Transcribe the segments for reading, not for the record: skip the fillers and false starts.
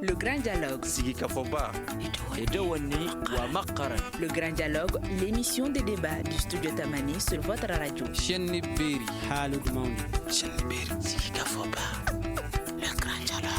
Le Grand Dialogue. Sigi Kafoba. Edouani Wamakaran. Le Grand Dialogue, l'émission de débat du studio Tamani sur votre radio. Chenni Beri. Halud Mauni. Chenni Beri. Sigi Kafoba. Le Grand Dialogue.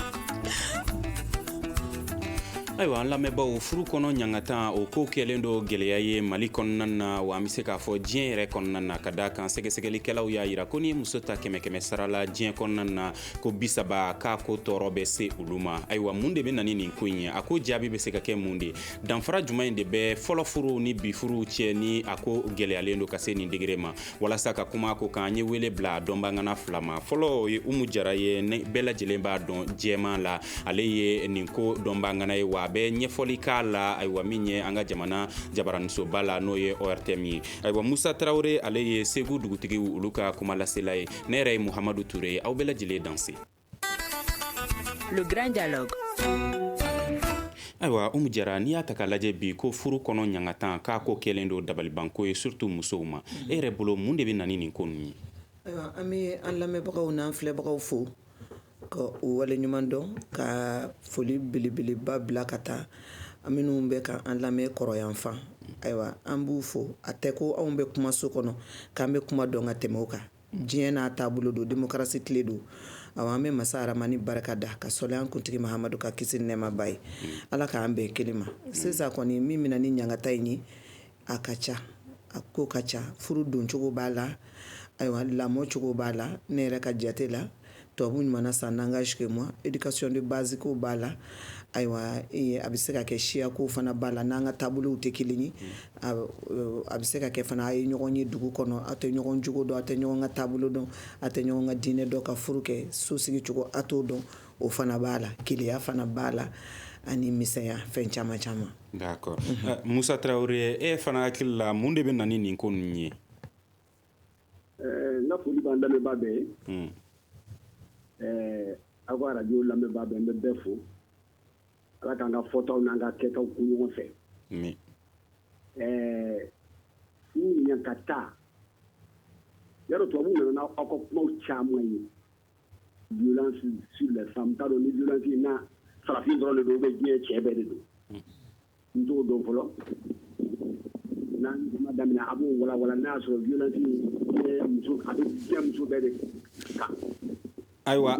Ayiwa an lamɛnbaaw furu kɔnɔ ɲangata o ko kɛlen do gwɛlɛya ye Mali kɔnɔna na wa an bɛ se k'a fɔ diɲɛ yɛrɛ kɔnɔna na ka da kan sɛgɛsɛgɛlikɛlaw y'a yira ko ni muso ta 100 sara la diɲɛ kɔnɔna na ko 30 k'a ko tɔɔrɔ bɛ se olu ma. Ayiwa mun de bɛ na ni nin ko in ye a ko jaabi bɛ se ka kɛ mun de danfara jumɛn de bɛ fɔlɔ furu ni bi furu cɛ ni a ko gɛlɛyalen do ka se nin degré ma walasa ka kuma ko kan an ye wele bila dɔnbagana fila ma fɔlɔ ye Umu Jara ye ne bɛɛ lajɛlen b'a dɔn jɛman la ale ye nin ko dɔnbagana ye wa a bɛ ɲɛfɔli k'a la ayiwa min ye an ka jamana jabaranisoba la n'o ye ORTM ye ayiwa Musa Tarawele ale ye Segu dugutigiw olu ka kuma lasela ye ne yɛrɛ ye Muhamadu Ture ye aw bɛɛ lajɛlen danse. Le Grand Dialogue. Ayiwa Umu Jara n'i y'a ta k'a lajɛ bi ko furu kɔnɔ ɲangatan k'a ko kɛlen do dabalibanko ye surtout musow ma e yɛrɛ bolo mun de bɛ na ni nin ko ninnu ye. Ayiwa an bɛ an lamɛnbagaw n'an filɛbagaw fo ka o wale ɲuman dɔn ka foli belebeleba bila ka taa an minnu bɛ ka an lamɛn kɔrɔyanfan ayiwa an b'u fo a tɛ ko anw bɛ kuma so kɔnɔ k'an bɛ kuma dɔn ka tɛmɛ o kan diɲɛ n'a taabolo don démocratie tile don awa an bɛ masa Aramani barika da ka sɔli an kuntigi Mahamadu ka kisi nɛɛma ba ye ala k'an bɛn kelen ma sisan kɔni min mina ni ɲangata in ye a ka ca a ko ka ca furu don cogo b'a la ayiwa lamɔ cogo b'a la ne yɛrɛ ka jate la tubabu ɲuman san n'engage que moi éducation de base ko b'a la ayiwa a bɛ se ka kɛ siya ko fana b'a la n'an ka taabolow tɛ kelen ye a bɛ se ka kɛ fana a ye ɲɔgɔn ye dugu kɔnɔ a tɛ ɲɔgɔn jogo dɔn a tɛ ɲɔgɔn ka taabolo dɔn a tɛ ɲɔgɔn ka diinɛ dɔn ka furu kɛ so sigi cogo a t'o dɔn o fana b'a la keleya fana b'a la ani misɛnya fɛn caman caman. D'accord. Musa Tarawele e fana hakili la mun de bɛ na ni nin ko ninnu ye. N ka foli b'an lamɛnbaa bɛɛ ye. Aw ka radio lamɛnbaa bɛɛ n bɛ bɛɛ fo ala k'an ka fɔtaw n'an ka kɛtaw ku ɲɔgɔn fɛ. Ni ɲankata yarɔ tubabu nana aw ka kumaw caman ye violence sur les femmes t'a dɔn ni violence in na farafin dɔrɔn de don ou bien diɲɛ cɛ bɛɛ de don n t'o dɔn fɔlɔ n'an kuma daminɛ a b'o walawala n'a y'a sɔrɔ violence in a bɛ diɲɛ muso bɛɛ de kan. Ayiwa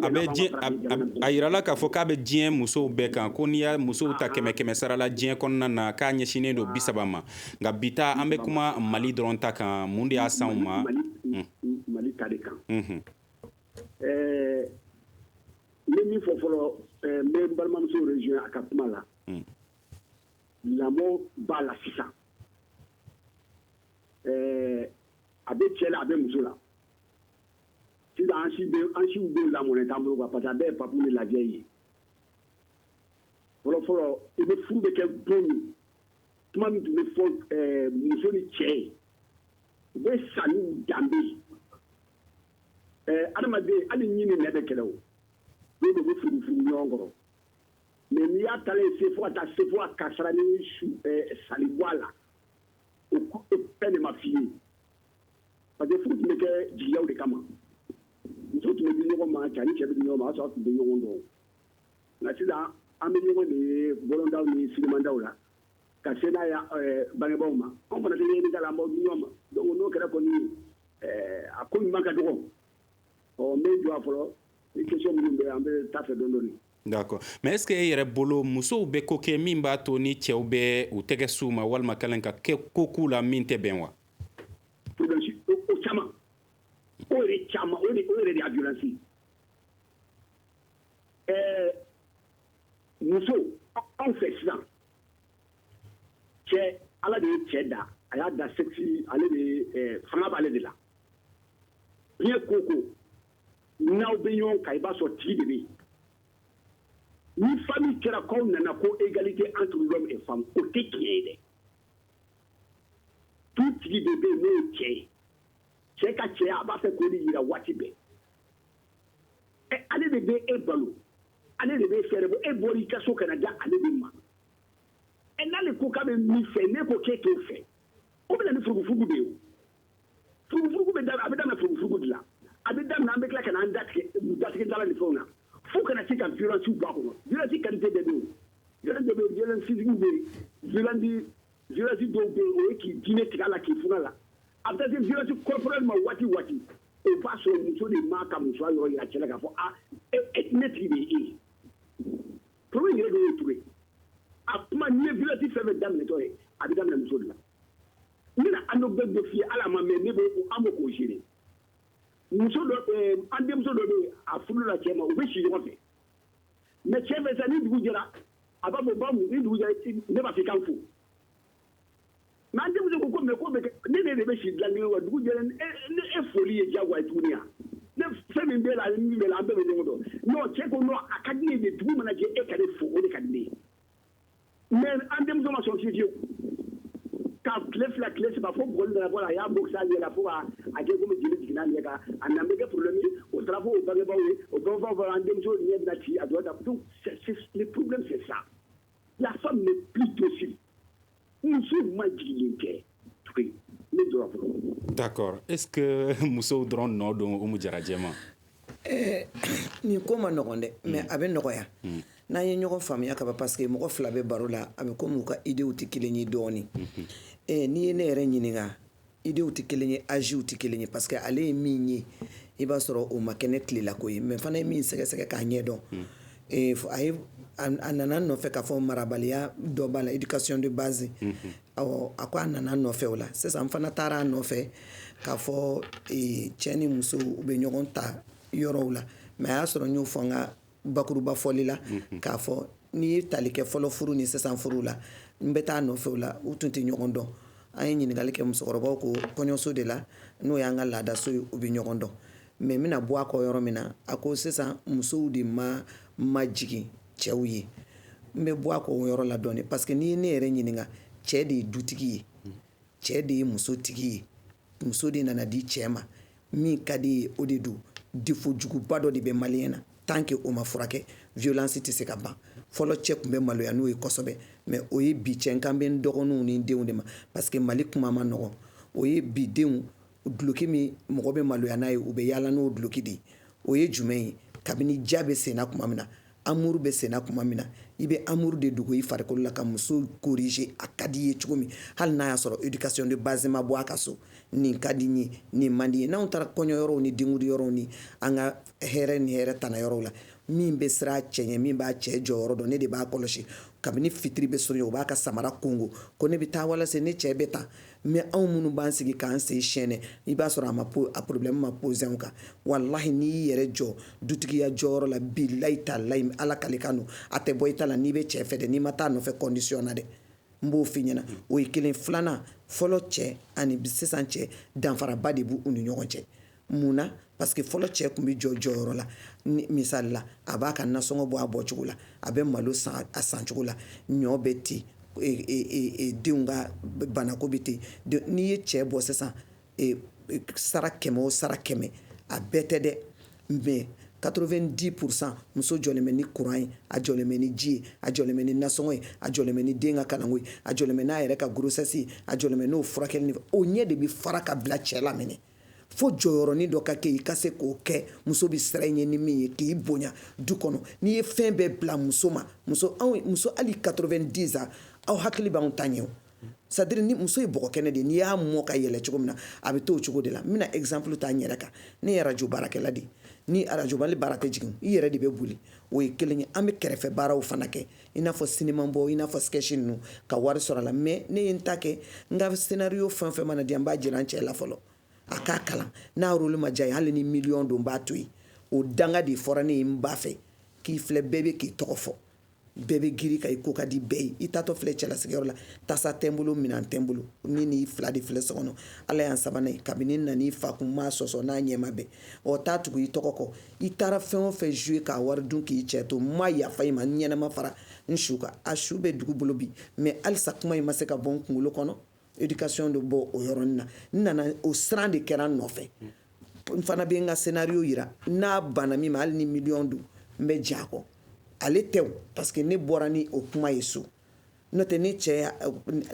a yirala k'a fɔ k'a bɛ diɲɛ musow bɛɛ kan ko n'i y'a musow ta 100 sara la diɲɛ kɔnɔna na k'a ɲɛsinnen don 30 ma nka bi ta an bɛ kuma Mali dɔrɔn ta kan mun de y'a san u ma. Mali ta de kan. N bɛ min fɔ fɔlɔ n bɛ n balimamuso région a ka kuma la lamɔ b'a la sisan a bɛ cɛ la a bɛ muso la. Sisan an siw bɛ lamɔnɛ t'an bolo parce que a bɛɛ ye papier ni lajɛ ye fɔlɔ fɔlɔ i bɛ furu bɛ kɛ don min tuma min tun bɛ fɔ muso ni cɛ ye u bɛ sa n'u danbe ye adamaden hali ɲi ni nɛ bɛ kɛlɛ o dɔw de bɛ furu ɲɔgɔn kɔrɔ mais n'i y'a talen se fo ka taa se fo ka kasara ni sali bɔ a la o fɛn de ma f'i ye parce que furu tun bɛ kɛ jigiyaw de kama. Muso tun bɛ di ɲɔgɔn ma cɛ ni cɛ bɛ di ɲɔgɔn ma o y'a sɔrɔ a tun bɛ ɲɔgɔn dɔn nka sisan an bɛ ɲɔgɔn de ye bɔlɔndaw ni sirimandaw la ka se n'a ye bangebaaw ma anw fana tɛ ɲɛɲini k'a la an b'aw di ɲɔgɔn ma donc n'o kɛra kɔni a ko ɲuman ka dɔgɔ n bɛ jɔ a fɔlɔ ni question minnu bɛ an bɛ taa fɛ dɔɔnin dɔɔnin. D'accord mais est-ce que e yɛrɛ bolo musow bɛ ko kɛ min b'a to ni cɛw bɛ u tɛgɛ s'u ma walima kɛlen ka ko k'u la min tɛ bɛn wa. o caman o yɛrɛ caman o yɛrɛ de y'a violence muso anw fɛ sisan cɛ ala de ye cɛ da a y'a da sexe ale de fanga b'ale de la diɲɛ ko ko n'aw bɛ ɲɔgɔn kan i b'a sɔrɔ tigi de bɛ yen ni famille kɛra k'aw nana ko égalité entre l'homme et femme o tɛ tiɲɛ ye dɛ tu tigi de bɛ yen n'o ye cɛ ye cɛ ka cɛya a b'a fɛ k'o de yira waati bɛɛ ale de bɛ e balo ale de bɛ fɛɛrɛ bɔ e bɔra i ka so ka na da ale de ma n'ale ko k'a bɛ min fɛ ne ko k'e t'o fɛ o bɛ na ni furugufurugu de ye o furugufurugu bɛ daminɛ a bɛ daminɛ furugufurugu de la a bɛ daminɛ an bɛ tila ka na an datigɛ dala ni fɛnw na fo kana se ka violence ba ko violence qualité de do violence physique be violence do be o ki dine tigala ki funala après que violence corporelle ma wati o ba so muso de ma ka muso ayo ya chela ka fo ne tribe problème est de trouver après ni violence fait dame ne to e abi dame muso de la ni na ando be de fi ala ma me ne be o amo ko jere muso do ande muso do be afulu la chema o be shi yo fe mais chema ça ni dugu jera aba bo ba mu ni dugu jera ne ba fi kan fu mais ande muso ko me ne be shi dlangi wa dugu jera e foli e jagwa tunia ne fe min be la ambe be ngodo no cheko no akadi de dugu mana je e kale fu o de kadne mais ande muso ma so fi ka clef la clef ba fo gol da bola ya boxa ya la fo a je ko mi jili digna le ka anambe ke problème o trafo o bagé bawe o bon va ande muso ni na ci a doit donc c'est le problème c'est ça la femme n'est plus docile muso ma jili ke oui le droit d'accord est-ce que muso dron no do o mu jarajema ni ko ma nogonde mais abe nogoya na ye ɲɔgɔn faamuya ka ba parce que mɔgɔ fila bɛ baro la a bɛ komi u ka idéw tɛ kelen ye dɔɔni n'i ye ne yɛrɛ ɲininka idéw tɛ kelen ye âgew tɛ kelen ye parce que ale ye min ye i b'a sɔrɔ o ma kɛ ne tilela ko ye mais fana ye min sɛgɛsɛgɛ k'a ɲɛ dɔn a nana nɔfɛ k'a fɔ marabaliya dɔ b'a la éducation de base awɔ a ko a nana nɔfɛ o la sisan n fana taara a nɔfɛ k'a fɔ cɛ ni muso u bɛ ɲɔgɔn ta yɔrɔw la mais a y'a sɔrɔ n y'o fɔ n ka bakuruba fɔli la k'a fɔ n'i ye tali kɛ fɔlɔ furu ni sisan furu la n bɛ taa nɔfɛ o la u tun tɛ ɲɔgɔn dɔn an ye ɲininkali kɛ musokɔrɔbaw ko kɔɲɔso de la n'o y'an ka laadaso ye u bɛ ɲɔgɔn dɔn mais n bɛna bɔ a kɔ yɔrɔ min na a ko sisan musow de ma jigin cɛw ye n bɛ bɔ a kɔ o yɔrɔ la dɔɔni parce que n'i ye ne yɛrɛ ɲininka cɛ de ye dutigi ye cɛ de ye musotigi ye muso de nana di cɛ ma min ka di ye o de don défaut juguba dɔ de bɛ maliyɛn na tant que o ma furakɛ violence tɛ se ka ban fɔlɔ cɛ tun bɛ maloya n'o ye kosɛbɛ mais o ye bi cɛ kan bɛ n dɔgɔninw ni n denw de ma parce que mali kuma ma nɔgɔn o ye bi denw duloki min mɔgɔ bɛ maloya n'a ye u bɛ yaala n'o duloki de ye o ye jumɛn ye kabini ja bɛ senna kuma min na amour bɛ senna kuma min na i bɛ amour de dogo i farikolo la ka muso corriger a ka di ye cogo min hali n'a y'a sɔrɔ éducation de base ma bɔ a ka so nin ka di n ye nin man di n ye n'anw taara kɔɲɔyɔrɔw ni denkundiyɔrɔw ni an ka hɛrɛ ni hɛrɛ tanayɔrɔw la min bɛ siran a cɛ ɲɛ min b'a cɛ jɔyɔrɔ dɔn ne de b'a kɔlɔsi kabini fitiri bɛ sɔrɔ o b'a ka samara kongo ko ne bɛ taa walasa ne cɛ bɛ taa mais anw minnu b'an sigi k'an sen siyɛnɛ i b'a sɔrɔ a problème ma posé anw kan walahi n'i y'i yɛrɛ jɔ dutigiya jɔyɔrɔ la bilahi talahi ala kale kan don a tɛ bɔ i ta la n'i bɛ cɛ fɛ dɛ n'i ma taa nɔfɛ condition na dɛ n b'o f'i ɲɛna o ye kelen filanan fɔlɔ cɛ ani sisan cɛ danfaraba de b'u ni ɲɔgɔn cɛ mun na parce que fɔlɔ cɛ tun bɛ jɔ jɔyɔrɔ la misali la a b'a ka nasɔngɔ bɔ a bɔcogo la a bɛ malo san a sancogo la ɲɔ bɛ ten denw ka banako bɛ ten n'i ye cɛ bɔ sisan sara kɛmɛ o sara kɛmɛ a bɛɛ tɛ dɛ mais 90% muso jɔlen bɛ ni courant ye a jɔlen bɛ ni ji ye a jɔlen bɛ ni nasɔngɔ ye a jɔlen bɛ ni den ka kalanko ye a jɔlen bɛ n'a yɛrɛ ka grossesse ye a jɔlen bɛ n'o furakɛli ni o ɲɛ de bɛ fara ka bila cɛ la minɛ fo jɔyɔrɔnin dɔ ka kɛ i ka se k'o kɛ muso bɛ siran i ɲɛ ni min ye k'i bonya du kɔnɔ n'i ye fɛn bɛɛ bila muso ma muso hali 90 ans aw hakili b'anw ta ɲɛ o c'est à dire ni muso ye bɔgɔ kɛnɛ de n'i y'a mɔ ka yɛlɛ cogo min na a bɛ t'o cogo de la n bɛna exemple ta n yɛrɛ kan ne ye radio baarakɛla de ye ni radio mali baara tɛ jigin i yɛrɛ de bɛ boli o ye kelen ye an bɛ kɛrɛfɛ baaraw fana kɛ i n'a fɔ cinéma bɔ i n'a fɔ sketch ninnu ka wari sɔrɔ a la mais ne ye n ta kɛ n ka scénario fɛn fɛn mana di an b'a jira an cɛ la fɔlɔ a k'a kalan n'a rôle ma diya ye hali ni million don n b'a to yen o danga de fɔra ne ye n ba fɛ k'i filɛ bɛɛ bɛ k'i tɔgɔ fɔ bɛɛ bɛ giri ka i ko ka di bɛɛ ye i taatɔ filɛ cɛlasigiyɔrɔ la tasa tɛ n bolo minɛn tɛ n bolo ni n'i fila de filɛ so kɔnɔ ala y'an sabanan ye kabini n nan'i fa kun m'a sɔsɔ n'a ɲɛ ma bɛn o t'a tugu i tɔgɔ kɔ i taara fɛn o fɛn jouer k'a wari dun k'i cɛ to n ma yafa i ma n ɲɛnama fara n su kan a su bɛ dugu bolo bi mais halisa kuma in ma se ka bɔ n kunkolo kɔnɔ éducation de bɔ o yɔrɔnin na n nana o siran de kɛra n nɔfɛ n fana bɛ n ka scénario yira n'a banna min ma hali ni million don n bɛ jɛn a kɔ ale tɛ o parce que ne bɔra ni o kuma ye so n'o tɛ ne cɛ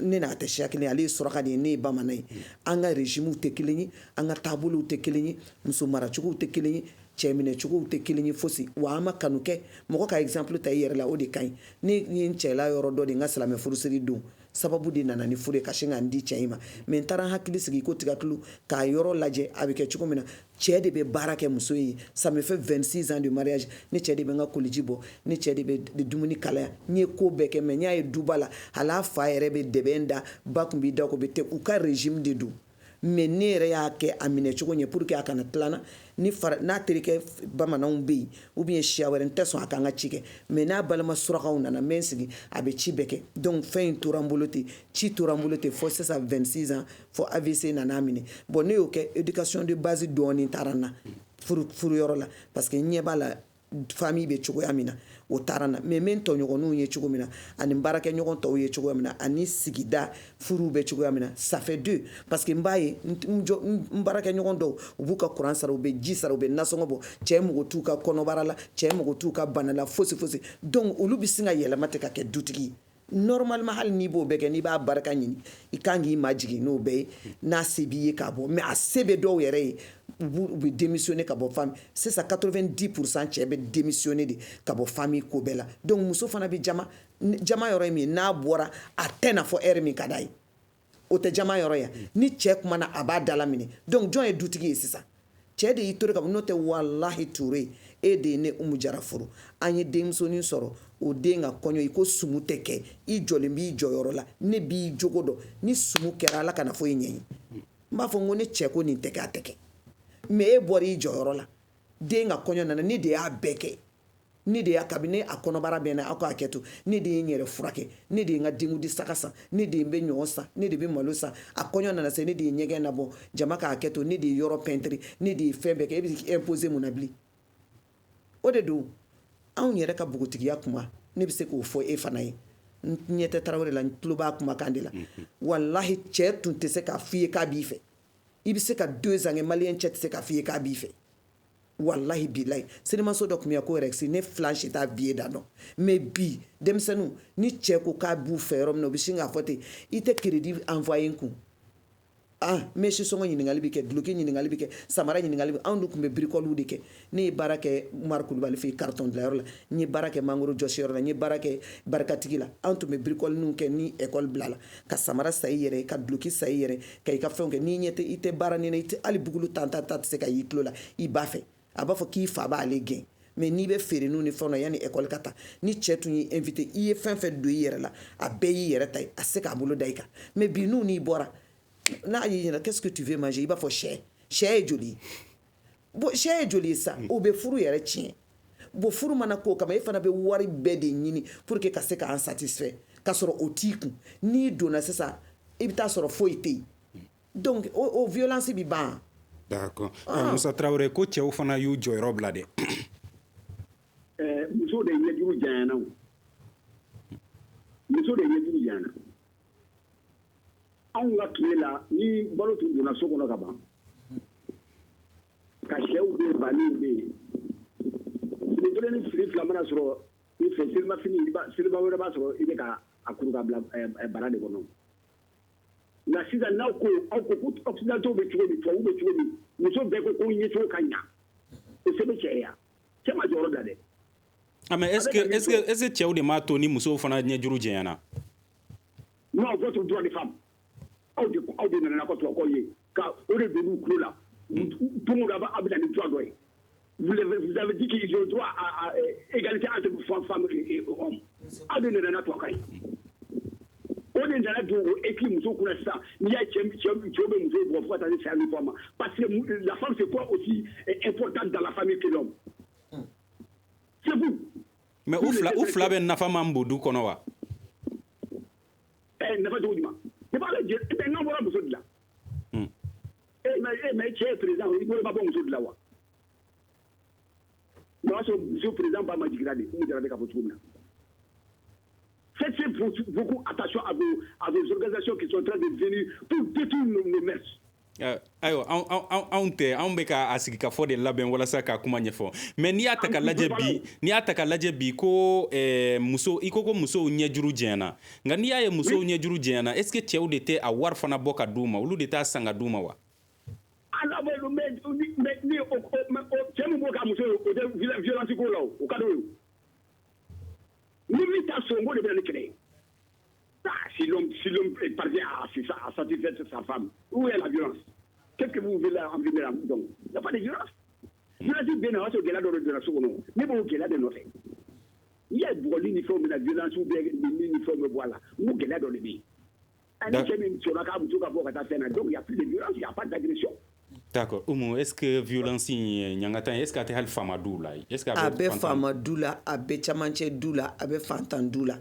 ne n'a tɛ siya kelen ale ye suraka de ye ne ye bamanan ye an ka régime tɛ kelen ye an ka taabolow tɛ kelen ye muso maracogow tɛ kelen ye cɛ minɛ cogow tɛ kelen ye fosi wa an ma kanu kɛ mɔgɔ ka exemple ta i yɛrɛ la o de ka ɲi ni ye n cɛla yɔrɔ dɔ de n ka silamɛ furusiri don sababu de nana ni furu ye ka sin ka n di cɛ in ma mɛ n taara n hakili sigi ko tigakulu k'a yɔrɔ lajɛ a bɛ kɛ cogo min na cɛ de bɛ baara kɛ muso ye ça me fait 26 ans de mariage ni cɛ de bɛ n ka koliji bɔ ni cɛ de bɛ dumuni kalaya n ye ko bɛɛ kɛ mɛ n y'a ye duba la hali a fa yɛrɛ bɛ dɛbɛn da ba kun b'i da ko bɛ tɛ u ka régime de don mɛ ne yɛrɛ y'a kɛ a minɛ cogo ɲɛ pour que a kana tilanna n'a terikɛ bamananw bɛ yen ou bien siya wɛrɛ n tɛ sɔn a k'an ka ci kɛ mɛ n'a balima surakaw nana n bɛ n sigi a bɛ ci bɛɛ kɛ donc fɛn in tora n bolo ten ci tora n bolo ten fɔ sisan 26 ans fɔ AVC nana minɛ bon ne y'o kɛ éducation de base dɔɔni taara n na furuyɔrɔ la parce que n ɲɛ b'a la famille bɛ cogoya min na o taara n na mɛ n bɛ n tɔɲɔgɔnw ye cogo min na ani n baarakɛɲɔgɔn tɔw ye cogoya min na ani sigida furuw bɛ cogoya min na ça fait 2 parce que n b'a ye n baarakɛɲɔgɔn dɔw u b'u ka courant sara u bɛ ji sara u bɛ nasɔngɔ bɔ cɛ mago t'u ka kɔnɔbara la cɛ mago t'u ka bana la fosi fosi donc olu bɛ sin ka yɛlɛma ten ka kɛ dutigi ye normalement hali n'i b'o bɛɛ kɛ n'i b'a barika ɲini i kan k'i majigin n'o bɛɛ ye n'a se b'i ye k'a bɔ mais a se bɛ dɔw yɛrɛ ye u bɛ démissionner ka bɔ famille sisan 90% cɛ bɛ démissionner de ka bɔ famille ko bɛɛ la donc muso fana bɛ jama yɔrɔ ye min ye n'a bɔra a tɛ na fɔ heure min ka d'a ye o tɛ jama yɔrɔ ye ni cɛ kumana a b'a dala minɛ donc jɔn ye dutigi ye sisan cɛ de y'i tori ka bɔ n'o tɛ walahi Ture e de ye ne Umu Jara furu an ye denmusonin sɔrɔ o den ka kɔɲɔ i ko sumu tɛ kɛ i jɔlen b'i jɔyɔrɔ la ne b'i jogo dɔn ni sumu kɛra Ala kana fɔ i ɲɛ ye n b'a fɔ n ko ne cɛ ko nin tɛ kɛ a tɛ kɛ mais e bɔra i jɔyɔrɔ la den ka kɔɲɔ nana ne de y'a bɛɛ kɛ ne de y'a kabini a kɔnɔbara bɛn na aw k'a kɛ to ne de ye n yɛrɛ furakɛ ne de ye n ka denkudi saga san ne de ye n bɛ ɲɔgɔn san ne de bɛ malo san a kɔɲɔ nana se ne de ye ɲɛgɛn labɔ jama k'a kɛ to ne de ye yɔrɔ pɛntiri ne de ye fɛn bɛɛ kɛ e bɛ imposer mun na bilen o de don anw yɛrɛ ka bogotigiya kuma ne bɛ se k'o fɔ e fana ye n ɲɛ tɛ Tarawele la n tulo b'a kumakan de la walahi cɛ tun tɛ se k'a f'i ye k'a b'i fɛ i bɛ se ka 2 ans kɛ maliyɛn cɛ tɛ se k'a f'i ye k'a b'i fɛ wallahi bilahi sinimaso dɔ tun bɛ yan ko Rex ne filan si t'a billet da dɔn mais bi denmisɛnninw ni cɛ ko k'a b'u fɛ yɔrɔ min na u bɛ sin k'a fɔ ten i tɛ crédit envoyer n kun mesi sɔngɔ ɲininkali bɛ kɛ duloki ɲininkali bɛ kɛ samara ɲininkali bɛ anw dun tun bɛ bricole de kɛ ne ye baara kɛ Umaru Kulubali fɛ yen carton dilayɔrɔ la n ye baara kɛ mangoro jɔsiyɔrɔ la n ye baara kɛ barikatigi la anw tun bɛ bricole ninnu kɛ ni école bila la ka samara sa i yɛrɛ ka duloki sa i yɛrɛ ka i ka fɛnw kɛ n'i ɲɛ tɛ i tɛ baara ni na i tɛ hali bugulu ta tɛ se ka y'i tulo la i b'a fɛ a b'a fɔ k'i fa b'ale gɛn mais n'i bɛ feereninw ni fɛnw na yanni école ka taa ni cɛ tun y'i invité i ye fɛn fɛn don i yɛrɛ la a bɛɛ y'i yɛrɛ ta ye a se k'a bolo da i kan mais bi n'u n'i bɔra n'a y'i ɲɛna qu'est-ce que tu veux manger i b'a fɔ sɛ ye joli ye bon sɛ ye joli ye sa o bɛ furu yɛrɛ tiɲɛ bon furu mana k'o kama e fana bɛ wari bɛɛ de ɲini pour que ka se k'an satisfait k'a sɔrɔ o t'i kun n'i donna sisan i bɛ taa sɔrɔ foyi tɛ yen donc o violence bɛ ban. D'accord. Musa Traoré ko cɛw fana y'u jɔyɔrɔ bila dɛ. Muso de ɲɛjugu janyana o. Muso de ɲɛjugu janyana. Anw ka tile la ni balo tun donna so kɔnɔ ka ban. Ka sɛw bɛ yen baniw bɛ yen. Tile kelen ni fili fila mana sɔrɔ i fɛ seliba wɛrɛ b'a sɔrɔ i bɛ ka a kuru ka bila bara de kɔnɔ. Nka sisan n'aw ko ko occidentaux bɛ cogo min tubabuw bɛ cogo min muso bɛɛ ko ko ɲɛcogo ka ɲa o se bɛ cɛ ye cɛ ma jɔyɔrɔ bila dɛ. Mais est-ce que cɛw de m'a to ni musow fana ɲɛjuru jɛnyana? Non, votre droit de femme aw de nana ka tubakaw ye ka o de don n'u tulo la tout le monde a bɛ na ni droit dɔ ye. Vous avez dit qu'ils ont droit à égalité entre femmes et hommes. Aw de nana tubakaw ye. O de nana don o écrit muso kunna sisan n'i y'a cɛ bɛ muso bɔ fo ka taa se saya min fɔ a ma parce que la femme c'est quoi aussi important dans la famille que l'homme. C'est vous. Mais u fila bɛ nafa man bon du kɔnɔ wa? Nafa cogo jumɛn? Ne b'a lajɛ n'an bɔra muso de la. Mais cɛ ye président i bolo ma bɔ muso de la wa? O y'a sɔrɔ muso président ba ma jiginna de Umu Jara bɛ ka fɔ cogo min na. Faites beaucoup attention à vos organisations qui sont en train de venir pour détruire nos mœurs. Ayiwa anw bɛ ka a sigi ka fɔ de labɛn walasa ka kuma ɲɛfɔ mais n'i y'a ta ka lajɛ bi ko i ko musow ɲɛjuru jɛnyana nka n'i y'a ye musow ɲɛjuru jɛnyana est ce que cɛw de tɛ a wari fana bɔ ka d'u ma olu de t'a san ka d'u ma wa? Mais cɛ min b'o ka muso o tɛ violence ko la o ka d'o ye ni min t'a sɔrɔ n ko de bɛ ni kɛlɛ ye si l'homme parvient à satisfaire sa femme où est la violence qu'est-ce que vous voulez en venir donc il n'y a pas de violence violence bɛ na o y'a sɔrɔ gɛlɛya dɔ de donna so kɔnɔ ne b'o gɛlɛya de nɔfɛ n'i ye bugɔli ni fɛnw bɛ na violence bɛ ni fɛnw bɛ bɔ a la n ko gɛlɛya dɔ de bɛ yen ani cɛ min sɔnna k'a muso ka bɔ ka taa fɛn na donc il y a plus de violence il y a pas d'agression. D'accord. Umu, est-ce que violence nyangata est-ce que a tɛ hali faama du la est-ce que a bɛ faama du la a bɛ camancɛ du la a bɛ fantan du la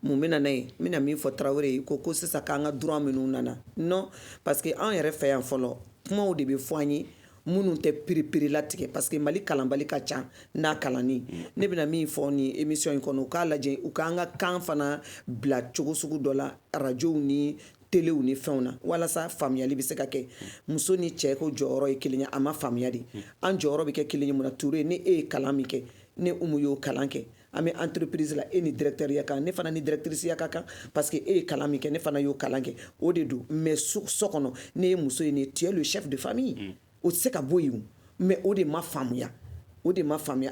mun bɛ na n'a ye n bɛna min fɔ Tarawele ye ko sisan k'an ka droit minnu nana non parce que an yɛrɛ fɛ yan fɔlɔ kumaw de bɛ fɔ an ye minnu tɛ piri latigɛ parce que Mali kalanbali ka ca n'a kalanni ne bɛna min fɔ ni émission in kɔnɔ u k'a lajɛ u k'an ka kan fana bila cogo sugu dɔ la radiow ni telew ni fɛnw na walasa faamuyali bɛ se ka kɛ muso ni cɛ ko jɔyɔrɔ ye kelen ye a ma faamuya de an jɔyɔrɔ bɛ kɛ kelen ye mun na Ture ni e ye kalan min kɛ ne Umu y'o kalan kɛ an bɛ entreprise la e ni directeur ya kan ne fana ni directrice ya ka kan parce que e ye kalan min kɛ ne fana y'o kalan kɛ o de don mais so kɔnɔ ne ye muso ye ne tu es le chef de famille o tɛ se ka bɔ yen mais o de ma faamuya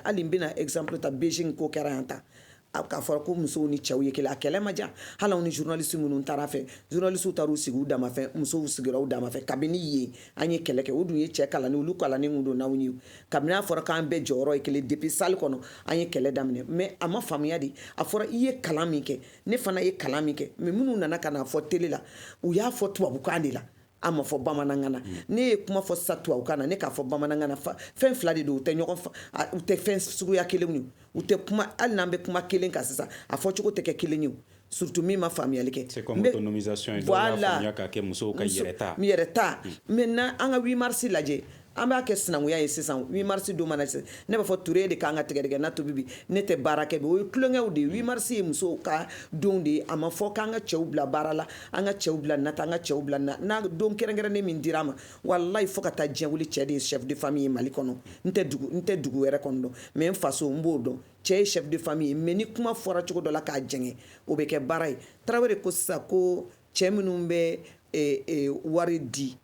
hali n bɛna exemple ta Beijing ko kɛra yan ta k'a fɔra ko musow ni cɛw ye kelen a kɛlɛ ma diya hali anw ni journaliste minnu taara fɛ journaliste taar'u sigi u dama fɛ musow sigira u dama fɛ kabini yen an ye kɛlɛ kɛ o dun ye cɛ kalanni olu kalanni kun don n'anw ye kabini a fɔra k'an bɛɛ jɔyɔrɔ ye kelen depuis salle kɔnɔ an ye kɛlɛ daminɛ mais a ma faamuya de a fɔra i ye kalan min kɛ ne fana ye kalan min kɛ mais minnu nana ka na fɔ télé la u y'a fɔ tubabukan de la a ma fɔ bamanankan na ne ye kuma fɔ sisan tubabukan na ne k'a fɔ bamanankan na fɛn fila de don u tɛ ɲɔgɔn u tɛ fɛn suguya kelen ye u tɛ kuma hali n'an bɛ kuma kelen kan sisan a fɔcogo tɛ kɛ kelen ye surtout min ma faamuyali kɛ c'est comme autonomisation voilà ka kɛ musow ka yɛrɛ ta maintenant an ka 8 mars lajɛ an b'a kɛ sinankuya ye sisan 8 mars don mana sisan ne b'a fɔ Ture de k'an ka tigɛdɛgɛ n'a tobi bi ne tɛ baara kɛ bi o ye tulonkɛw de ye 8 mars ye musow ka don de ye a ma fɔ k'an ka cɛw bila baara la an ka cɛw bila nata an ka cɛw bila n'a don kɛrɛnkɛrɛnnen min dira ma wallahi fo ka taa diɲɛ wuli cɛ de ye chef de famille ye Mali kɔnɔ n tɛ dugu wɛrɛ kɔnɔ dɔn mais n faso n b'o dɔn cɛ ye chef de famille ye mais ni kuma fɔra cogo dɔ la k'a jɛngɛ o bɛ kɛ baara ye Tarawele ko sisan ko cɛ minnu bɛ wari di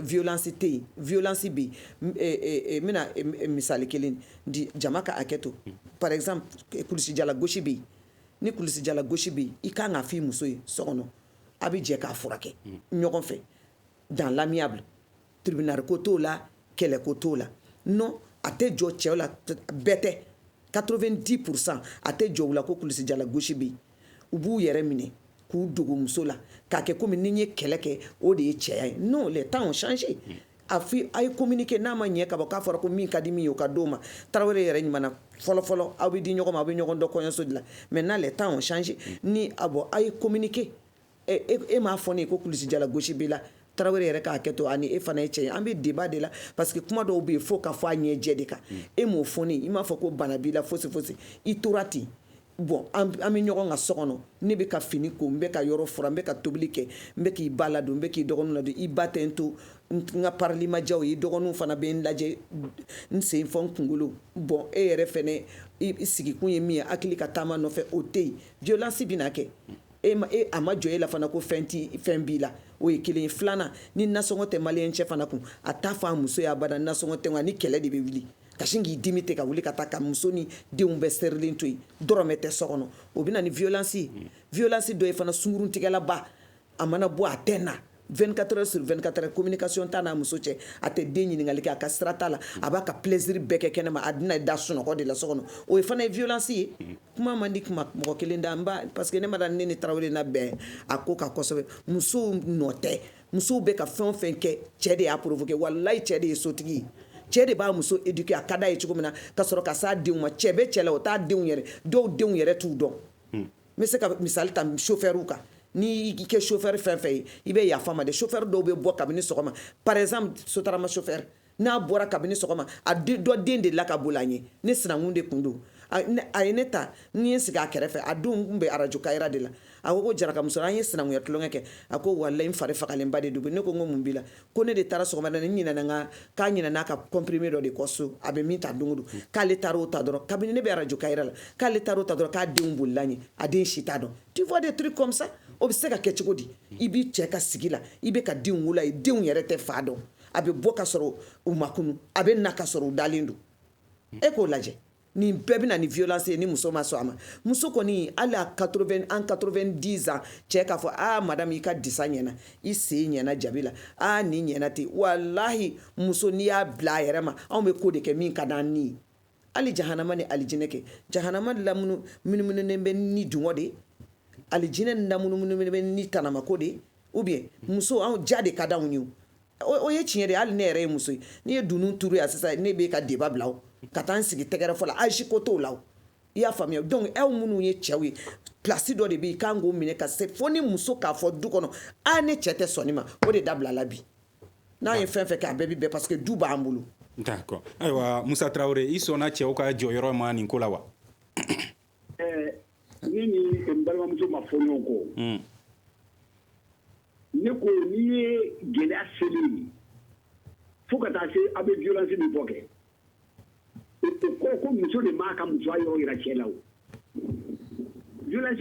violence tɛ yen violence bɛ yen n bɛna misali kelen di jama ka hakɛ to par exemple kulusijala gosi bɛ yen ni kulusijala gosi bɛ yen i kan k'a fɔ i muso ye so kɔnɔ a bɛ jɛ k'a furakɛ ɲɔgɔn fɛ dans l'amiable tribunal ko t'o la kɛlɛ ko t'o la non a tɛ jɔ cɛw la bɛɛ tɛ 90% a tɛ jɔ u la ko kulusijala gosi bɛ yen u b'u yɛrɛ minɛ k'u dogo muso la k'a kɛ komi ni ye kɛlɛ kɛ o de ye cɛya ye non les temps ont changé a ye communiquer n'a ma ɲɛ ka bɔ k'a fɔra ko min ka di min ye o ka d'o ma Tarawele yɛrɛ ɲuman na fɔlɔ aw bɛ di ɲɔgɔn ma aw bɛ ɲɔgɔn dɔn kɔɲɔso de la maintenant les temps ont changé ni a ye communiquer e m'a fɔ ne ye ko kulusijala gosi b'i la Tarawele yɛrɛ k'a kɛ to ani e fana ye cɛ ye an bɛ débat de la parce que kuma dɔw bɛ yen fo ka fɔ a ɲɛjɛ de kan e m'o fɔ ne ye i m'a fɔ ko bana b'i la fosi i tora ten bon an bɛ ɲɔgɔn ka so kɔnɔ ne bɛ ka fini ko n bɛ ka yɔrɔ furan n bɛ ka tobili kɛ n bɛ k'i ba ladon n bɛ k'i dɔgɔninw ladon i ba tɛ n to n ka parili ma diya o ye dɔgɔninw fana bɛ n lajɛ n sen fɔ n kunkolo bon e yɛrɛ fɛnɛ i sigikun ye min ye hakili ka taama nɔfɛ o tɛ yen violence bɛ na kɛ a ma jɔ e la fana ko fɛn b'i la o ye kelen ye filanan ni nasɔngɔ tɛ maliyɛn cɛ fana kun a t'a fɔ a muso ye abada nasɔngɔ tɛ ni kɛlɛ de bɛ wuli ka sin k'i dimi tɛ ka wuli ka taa ka muso ni denw bɛɛ sɛrilen to yen dɔrɔmɛ tɛ so kɔnɔ o bɛ na ni violence ye violence dɔ ye fana sunguruntigɛlaba a mana bɔ a tɛ na 24 heures sur 24 heures communication t'a n'a muso cɛ a tɛ den ɲininkali kɛ a ka sira t'a la a b'a ka plaisir bɛɛ kɛ kɛnɛma a bɛna da sunɔgɔ de la so kɔnɔ o ye fana ye violence ye kuma man di kuma mɔgɔ kelen da n ba parce que ne ma da ne ni Tarawele na bɛn a ko kan kosɛbɛ musow nɔ tɛ musow bɛ ka fɛn o fɛn kɛ cɛ de y'a provoqué wallahi cɛ de ye sotigi ye cɛ de b'a muso éduquer a ka d'a ye cogo min na ka sɔrɔ ka s'a denw ma cɛ bɛ cɛ la o t'a denw yɛrɛ dɔw denw yɛrɛ t'u dɔn n bɛ se ka misali ta chauffeur kan ni i kɛ chauffeur fɛn fɛn ye i bɛ yafa ma de chauffeur dɔw bɛ bɔ kabini sɔgɔma par exemple sotarama chauffeur n'a bɔra kabini sɔgɔma a dɔ den de la ka boli a ɲɛ ne sinankun de kun don a ye ne ta ni ye sigi a kɛrɛfɛ a don kun bɛ arajo kayira de la a ko jarakamuso an ye sinankunya tulonkɛ kɛ a ko walayi n fari fagalenba de don ne ko n ko mun b'i la ko ne de taara sɔgɔmada ne ɲinɛna k'a ɲinɛna ka comprimé dɔ de kɔ so a bɛ min ta don o don k'ale taara o ta dɔrɔn kabini ne bɛ arajo kayira la k'ale taara o ta dɔrɔn k'a denw bolila ɲɛ a den si t'a dɔn tu vois des trucs comme ça o bɛ se ka kɛ cogo di i b'i cɛ ka sigi la i bɛ ka denw wolo ye denw yɛrɛ tɛ fa dɔn a bɛ bɔ ka sɔrɔ u ma kunu a bɛ na ka sɔrɔ u dalen don e k'o lajɛ nin bɛɛ bɛna ni violence ye ni muso ma sɔn a ma muso kɔni hali a 90 ans cɛ k'a fɔ madame i ka disa ɲɛna i sen ɲɛna jabi la nin ɲɛna ten walahi muso n'i y'a bila a yɛrɛ ma anw bɛ ko de kɛ min ka d'an ni hali jahanama ni alijinɛ kɛ jahanama lamunumununen bɛ ni dungɔ de alijinɛ lamunumununen bɛ ni tanamako de ou bien muso anw ja de ka d'anw ye o ye tiɲɛ de hali ne yɛrɛ ye muso ye n'i ye dunun turu yan sisan ne b'e ka débat bila o ka taa n sigi tɛgɛrɛ fɔ la âge ko t'o la o i y'a faamuya donc aw minnu ye cɛw ye place dɔ de bɛ yen i kan k'o minɛ ka se fo ni muso k'a fɔ du kɔnɔ ne cɛ tɛ sɔn nin ma o de dabila la bi n'a ye fɛn fɛn kɛ a bɛɛ bi bɛɛ parce que du b'an bolo. D'accord ayiwa Musa Traoré i sɔnna cɛw ka jɔyɔrɔ ma nin ko la wa. ne ni n balimamuso ma fɔ ɲɔgɔn kɔ ne ko n'i ye gɛlɛya seli fo ka taa se a bɛ violence min bɔ kɛ ko muso de m'a ka musoya yɔrɔ yira cɛ la o violence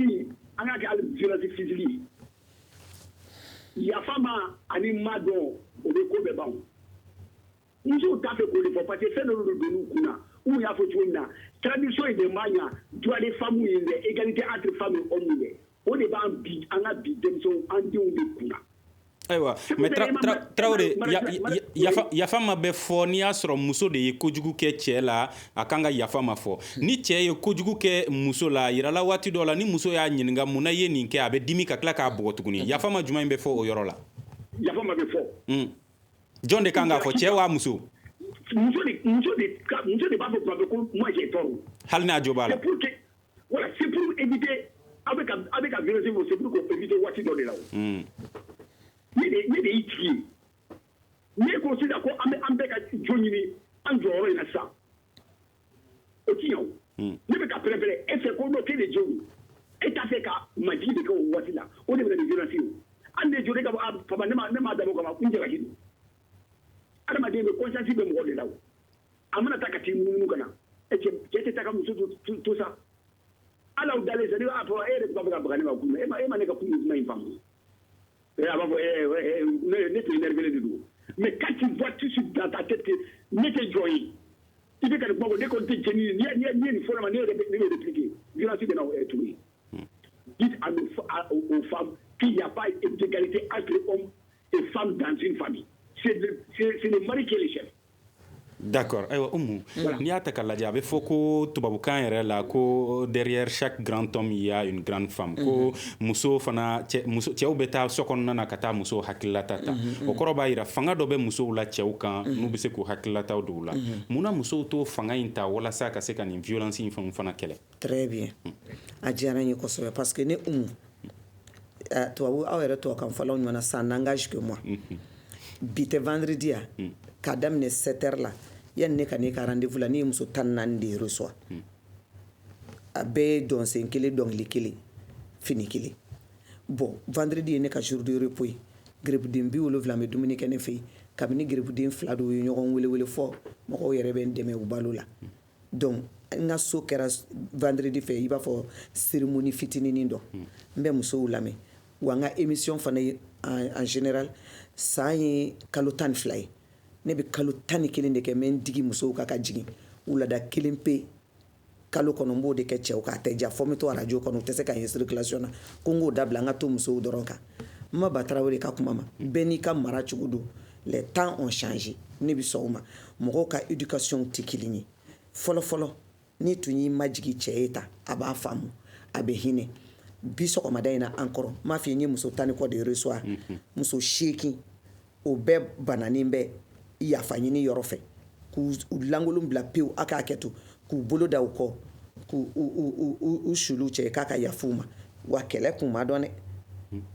an ka kɛ hali violence physique yafa ma ani ma dɔn o bɛ ko bɛɛ ban musow t'a fɛ k'o de fɔ parce que fɛn dɔ de don n'u kunna u y'a fɔ cogo min na tradition in de b'a ɲa droit des femmes ye dɛ égalité entre femmes et hommes dɛ o de b'an bi an ka bi denmisɛnw an denw de kunna. Ayiwa mais Traoré yafa ma bɛ fɔ n'i y'a sɔrɔ muso de ye kojugu kɛ cɛ la a kan ka yafa ma fɔ ni cɛ ye kojugu kɛ muso la yirala waati dɔ la ni muso y'a ɲininka mun na i ye nin kɛ a bɛ dimi ka tila k'a bugɔ tuguni yafa ma jumɛn bɛ fɔ o yɔrɔ la. yafa ma bɛ fɔ. jɔn de kan k'a fɔ cɛ wa muso. muso de b'a fɔ tuma bɛɛ ko moi j'ai tort. hali n'a jo b'a la. c'est pour éviter a bɛ ka violence fɔ c'est pour qu'on éviter waati dɔ de la o. ne de y'i tigi ye ne ko sisan ko an bɛ ka jo ɲini an jɔyɔrɔ in na sisan o ti ɲɛ o ne bɛ ka pɛrɛn-pɛrɛn e fɛ ko n'o t'e de jo e t'a fɛ ka majigi de kɛ o waati la o de bɛ na ni violence ye o hali ne jo ne ka fɔ papa ne m'a dabɔ kama n jalaki don adamaden bɛ conscience bɛ mɔgɔ de la o a mana taa ka t'i munumunu ka na cɛ tɛ taa ka muso to sa hali aw dalen sa ne b'a fɔ e yɛrɛ b'a fɛ ka baga ne ma kun e ma ne ka kun kuma in faamu. A b'a fɔ ne tɛ énervé de don mais quand tu vois tout de suite dans ta tête que ne tɛ jɔn ye i bɛ ka nin kuma fɔ ne kɔni tɛ jɛni ye n'i ye nin fɔ ne ma ne bɛ répliquer violence bɛ na tugu dites aux femmes qu'il n'y a pas d'égalité entre hommes et femmes dans une famille c'est le mari qui est le chef. D'accord ayiwa Umu n'i y'a ta k'a lajɛ a bɛ fɔ ko tubabukan yɛrɛ la ko derrière chaque grand homme il y a une grande femme ko muso fana cɛw bɛ taa so kɔnɔna na ka taa muso hakililata ta o kɔrɔ b'a jira fanga dɔ bɛ musow la cɛw kan n'u bɛ se k'u hakililataw don u la munna musow t'o fanga in ta walasa ka se ka nin violence in fana kɛlɛ. Très bien a diyara n ye kosɛbɛ parce que ne Umu tubabu aw yɛrɛ tubabukan fɔlaw ɲɔgɔnna ça n'engage que moi bi tɛ vendredi ya k'a daminɛ 7h la yanni ne ka ne ka rendez-vous la ne ye muso 14 de reçoit a bɛɛ ye dɔnsen kelen dɔnkili kelen fini kelen bon vendredi ye ne ka jour de repos ye gerebuden 70 bɛ dumuni kɛ ne fɛ yen kabini gerebuden 2 dɔw ye ɲɔgɔn wele fɔ mɔgɔw yɛrɛ bɛ n dɛmɛ u balo la donc n ka so kɛra vendredi fɛ i b'a fɔ cérémonie fitininin dɔ n bɛ musow lamɛn wa n ka émission fana ye en général san ye kalo 12 ye ne bɛ kalo 11 de kɛ mɛ n digi musow ka jigin wulada kelen pe kalo kɔnɔ n b'o de kɛ cɛw k'a tɛ ja fɔ n bɛ to radio kɔnɔ u tɛ se ka ye circulation na ko n k'o dabila n ka to musow dɔrɔn kan Maba Traoré ka kuma ma bɛɛ n'i ka mara cogo don les temps ont changé ne bɛ sɔn o ma mɔgɔw ka éducation tɛ kelen ye fɔlɔ n'i tun y'i majigi cɛ ye ta a b'a faamu a bɛ hinɛ bi sɔgɔmada in na an kɔrɔ n m'a f'i ye n ye muso 10 kɔ de reçoit muso 8 o bɛɛ bananen bɛ yafa ɲini yɔrɔ fɛ k'u lankolon bila pewu a k'a kɛ to k'u bolo da u kɔ k'u sulu cɛ k'a ka yafu ma wa kɛlɛ kun ma dɔn dɛ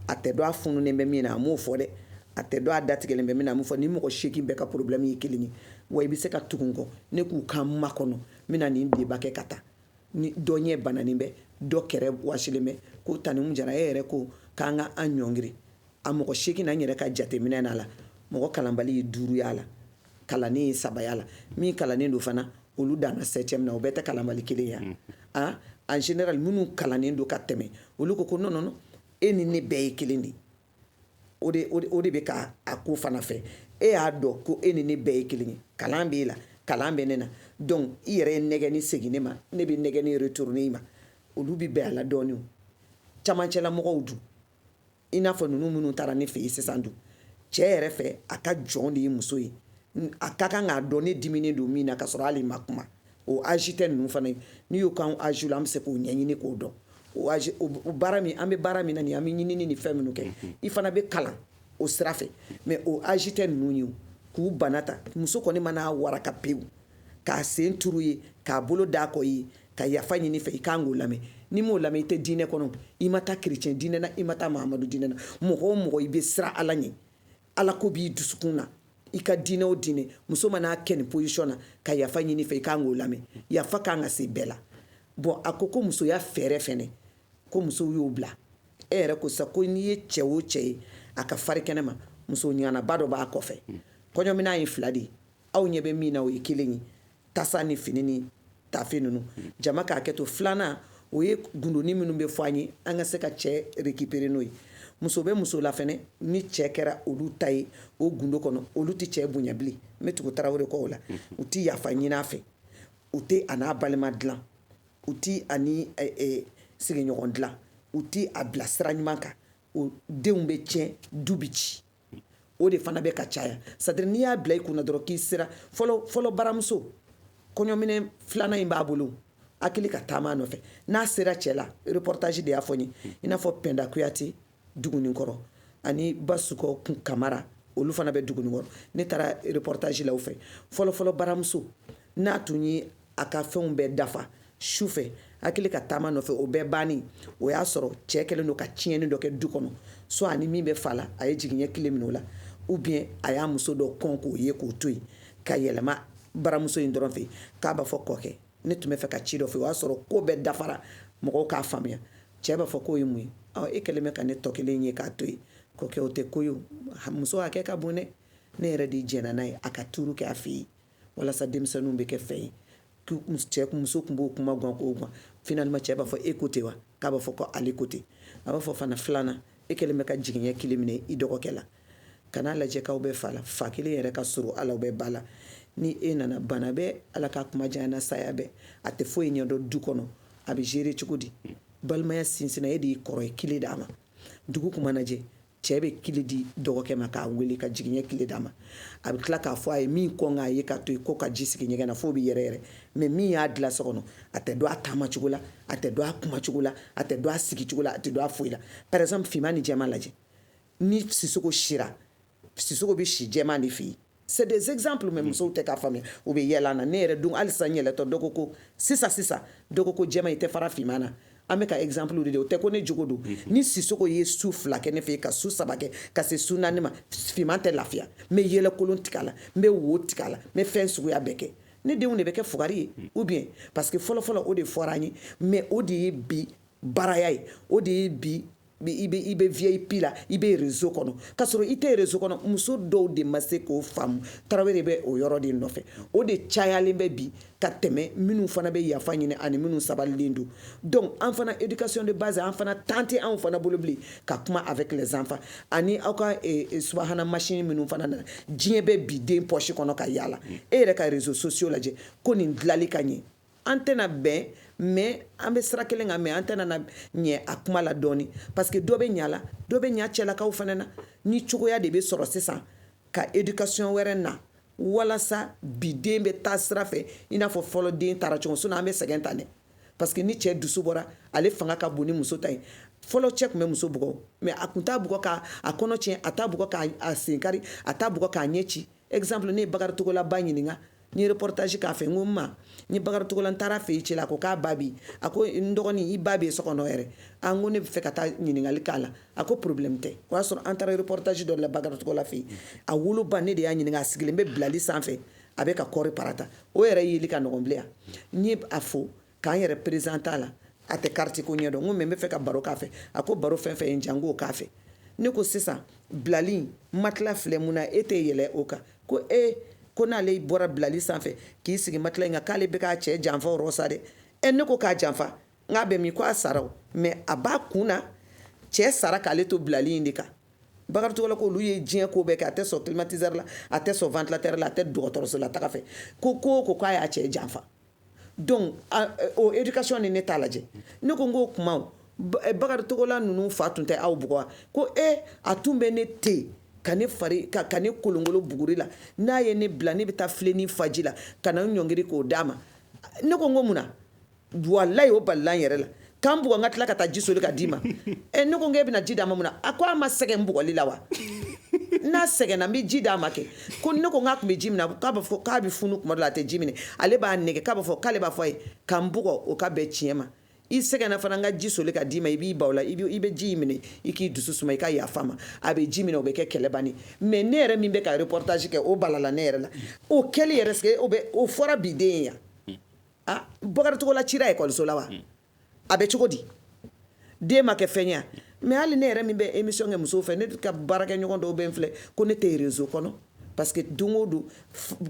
a tɛ dɔn a fununen bɛ min na a m'o fɔ dɛ a tɛ dɔn a datigɛlen bɛ min na a m'o fɔ ni mɔgɔ 8 bɛɛ ka problème ye kelen ye wa i bɛ se ka tugu n kɔ ne k'u kan makɔnɔ n bɛna nin débat kɛ ka taa ni dɔ ɲɛ bananen bɛ dɔ kɛrɛ wasilen bɛ ko Tani Jara e yɛrɛ ko k'an ka an ɲɔngiri a mɔgɔ 8 na n yɛrɛ ka jateminɛ na la mɔgɔ kalanbali ye 5 y'a la kalannen ye 3 y'a la min kalannen don fana olu danna 7e na o bɛɛ tɛ kalanbali kelen ya en général minnu kalannen don ka tɛmɛ olu ko non e ni ne bɛɛ ye kelen de o de bɛ ka a ko fana fɛ e y'a dɔn ko e ni ne bɛɛ ye kelen ye kalan b'e la kalan bɛ ne na donc i yɛrɛ nɛgɛni segin ma ne bɛ nɛgɛni retourner i ma olu bɛ bɛn a la dɔɔni o camancɛla mɔgɔw dun i n'a fɔ ninnu minnu taara ne fɛ yen sisan dun cɛ yɛrɛ fɛ a ka jɔn de ye muso ye a ka kan k'a dɔn ne diminen don min na ka sɔrɔ hali ma kuma o âge tɛ ninnu fana ye n'i y'o k'an âge la an bɛ se k'o ɲɛɲini k'o dɔn o âge o baara min an bɛ baara min na nin an bɛ ɲinini ni fɛn minnu kɛ i fana bɛ kalan o sira fɛ mais o âge tɛ ninnu ye k'u bana ta muso kɔni mana waraka pewu k'a sen turu ye k'a bolo d'a kɔ ye ka yafa ɲini fɛ i kan k'o lamɛn n'i m'o lamɛn i tɛ diinɛ kɔnɔ i ma taa chrétien diinɛ na i ma taa mahamadu diinɛ na mɔgɔ o mɔgɔ i bɛ siran ala ɲɛ ala ko b'i dusukun na i ka diinɛ o diinɛ muso mana kɛ nin position na ka yafa ɲini fɛ i kan k'o lamɛn yafa kan ka se bɛɛ la bon a ko musoya fɛɛrɛ fɛnɛ ko musow y'o bila e yɛrɛ ko sa ko n'i ye cɛ o cɛ ye a ka fari kɛnɛ ma muso ɲanaba dɔ b'a kɔfɛ kɔɲɔminan ye 2 de ye aw ɲɛ bɛ min na o ye 1 ye tasa ni fini ni tafe ninnu jama k'a kɛ to 2nan o ye gundoni minnu bɛ fɔ an ye an ka se ka cɛ récupérer n'o ye muso bɛ muso la fɛnɛ ni cɛ kɛra olu ta ye o gundo kɔnɔ olu tɛ cɛ bonya bilen n bɛ tugu tarawele kɔ o la u tɛ yafa ɲini a fɛ u tɛ a n'a balima dilan u tɛ a ni sigiɲɔgɔn dilan u tɛ a bila sira ɲuman kan o denw bɛ tiɲɛ du bɛ ci o de fana bɛ ka caya c'est à dire n'i y'a bila i kunna dɔrɔn k'i sera fɔlɔ baramuso kɔɲɔminɛ 2nan in b'a bolo hakili ka taama a nɔfɛ n'a sera cɛ la reportage de y'a fɔ n ye i n'a fɔ Penda Kuyate Dugunikɔrɔ ani Basukɔ Kamara olu fana bɛ Dugunikɔrɔ ne taara reportage la u fɛ fɔlɔ baramuso n'a tun ye a ka fɛnw bɛɛ dafa su fɛ hakili ka taama nɔfɛ o bɛɛ bannen o y'a sɔrɔ cɛ kɛlen don ka tiɲɛni dɔ kɛ du kɔnɔ soit ani min bɛ fa la a ye jigiɲɛ tile minɛ o la ou bien a y'a muso dɔ kɔn k'o ye k'o to yen ka yɛlɛma baramuso in dɔrɔn fɛ k'a b'a fɔ kɔkɛ ne tun bɛ fɛ ka ci dɔ fɛ o y'a sɔrɔ ko bɛɛ dafara mɔgɔw k'a faamuya cɛ b'a fɔ k'o ye mun ye e kɛlen bɛ ka ne tɔ kelen ye k'a to yen kɔkɛ o tɛ ko ye muso hakɛ ka bon dɛ ne yɛrɛ de jɛnna n'a ye a ka tuuru kɛ a fɛ yen walasa denmisɛnninw bɛ kɛ fɛn ye cɛ muso tun b'o kuma gan k'o gan finalement cɛ b'a fɔ e ko ten wa k'a b'a fɔ ko ale ko ten a b'a fɔ fana 2nan e kɛlen bɛ ka jigiɲɛ kelen minɛ i dɔgɔkɛ la kana lajɛ k'aw bɛ fa la fa kelen yɛrɛ ka surun ala bɛ ba la ni e nana bana bɛ ala ka kuma janya saya bɛ a tɛ foyi ɲɛdɔn du kɔnɔ a bɛ gérer cogo di balimaya sinsinna e de y'i kɔrɔ ye kile d'a ma dugu kuma lajɛ cɛ bɛ kile di dɔgɔkɛ ma k'a wele ka jigiɲɛ kile d'a ma a bɛ tila k'a fɔ a ye min kɔn k'a ye k'a to yen ko ka ji sigi ɲɛgɛn na f'o bɛ yɛrɛ mais min y'a dilan so kɔnɔ a tɛ dɔn a taama cogo la a tɛ dɔn a kuma cogo la a tɛ dɔn a sigi cogo la a tɛ dɔn a foyi la par exemple finman ni jɛman lajɛ ni Sisoko sira Sisoko bɛ si jɛman de fɛ yen c'est des exemples mais musow tɛ k'a faamuya u bɛ yɛlɛ an na ne yɛrɛ dun halisa n yɛlɛtɔ dɔ ko ko sisan dɔ ko ko jɛman i tɛ fara finman na an bɛ ka exemple de o tɛ ko ne jogo don ni Sisoko ye su 2 kɛ ne fɛ yen ka su 3 kɛ ka se su 4 ma finman tɛ lafiya n bɛ yɛlɛkolon tigɛ a la n bɛ wo tigɛ a la n bɛ fɛn suguya bɛɛ kɛ ne denw de bɛ kɛ fugari ye ou bien parce que fɔlɔ o de fɔra an ye mais o de ye bi baaraya ye o de ye bi i bɛ VIP la i bɛ réseau kɔnɔ k'a sɔrɔ i tɛ réseau kɔnɔ muso dɔw de ma se k'o faamu Tarawele bɛ o yɔrɔ de nɔfɛ o de cayalen bɛ bi ka tɛmɛ minnu fana bɛ yafa ɲini ani minnu sabalilen don donc an fana éducation de base an fana temps tɛ anw fana bolo bilen ka kuma avec les enfants ani aw ka subahana machine minnu fana nana diɲɛ bɛ bi den poche kɔnɔ ka yaala e yɛrɛ ka réseaux sociaux lajɛ ko nin dilanli ka ɲɛ an tɛna bɛn mais an bɛ sira kelen kan mais an tɛna na ɲɛ a kuma la dɔɔni parce que dɔ bɛ ɲa la dɔ bɛ ɲa cɛlakaw fana na ni cogoya de bɛ sɔrɔ sisan ka éducation wɛrɛ na walasa bi den bɛ taa sira fɛ i n'a fɔ fɔlɔ den taara cogo sinon an bɛ sɛgɛn ta dɛ parce que ni cɛ dusu bɔra ale fanga ka bon ni muso ta ye fɔlɔ cɛ tun bɛ muso bugɔ mais a tun t'a bugɔ k'a kɔnɔ tiɲɛ a t'a bugɔ k'a sen kari a t'a bugɔ k'a ɲɛ ci exemple ne ye Bakari Togola ba ɲininka n ye reportage k'a fɛ n ko n ma n ye Bakari Togola n taara fɛ i cɛ la a ko k'a ba bi a ko n dɔgɔnin i ba bɛ so kɔnɔ yɛrɛ n ko ne bɛ fɛ ka taa ɲininkali k'a la a ko problème tɛ o y'a sɔrɔ an taara reportage dɔ la Bakari Togola fɛ yen a woloba ne de y'a ɲininka a sigilen bɛ bilali sanfɛ a bɛ ka kɔɔri parata o yɛrɛ yeli ka nɔgɔn bilen n ye a fo k'an yɛrɛ présenter a la a tɛ quartier ko ɲɛdɔn n ko mais n bɛ fɛ ka baro k'a fɛ a ko baro fɛn fɛn ye n diya n k'o k'a fɛ ne ko sisan bilali matelas filɛ mun na e tɛ yɛlɛ o kan ko ko n'ale bɔra bilali sanfɛ k'i sigi matelas in kan k'ale bɛ k'a cɛ janfa o rɔ sa dɛ ne ko k'a janfa n k'a bɛ min ko a sara o mais a b'a kun na cɛ sara k'ale to bilali in de kan Bakar Togola ko olu ye diɲɛ ko bɛɛ kɛ a tɛ sɔn climatiseur la a tɛ sɔn ventilateur la a tɛ dɔgɔtɔrɔso la taga fɛ ko k'a y'a cɛ janfa donc o éducation ni ne t'a lajɛ ne ko n k'o kuma Bakar Togola ninnu fa tun tɛ aw bugɔ wa ko a tun bɛ ne ten ka ne fari ka ne kolongolo buguri la n'a ye ne bila ne bɛ taa filenni faji la ka na n ɲɔngiri k'o d'a ma ne ko n ko mun na walayi o balila n yɛrɛ la k'an bugɔ n ka tila ka taa ji soli ka d'i ma ne ko n k'e bɛna ji d'a ma mun na a ko a ma sɛgɛn n bugɔli la wa n'a sɛgɛnna n bɛ ji d'a ma kɛ ko ne ko n k'a tun bɛ ji min na k'a b'a fɔ k'a bɛ funu tuma dɔ la a tɛ ji minɛ ale b'a nɛgɛ k'a b'a fɔ k'ale b'a fɔ a ye k'an bugɔ o ka bɛn tiɲɛ ma i sɛgɛnna fana n ka ji soli ka d'i ma i b'i ban o la i bɛ ji in minɛ i k'i dusu suma i ka yafa ma a bɛ ji minɛ o bɛ kɛ kɛlɛ bannen mais ne yɛrɛ min bɛ ka reportage kɛ o balala ne yɛrɛ la o kɛli yɛrɛ sike o fɔra bi den yan Bakar Togola cira ekɔliso la wa a bɛ cogo di den ma kɛ fɛn ye mais hali ne yɛrɛ min bɛ émission kɛ musow fɛ ne ka baarakɛɲɔgɔn dɔw bɛ n filɛ ko ne tɛ réseau kɔnɔ parce que don o don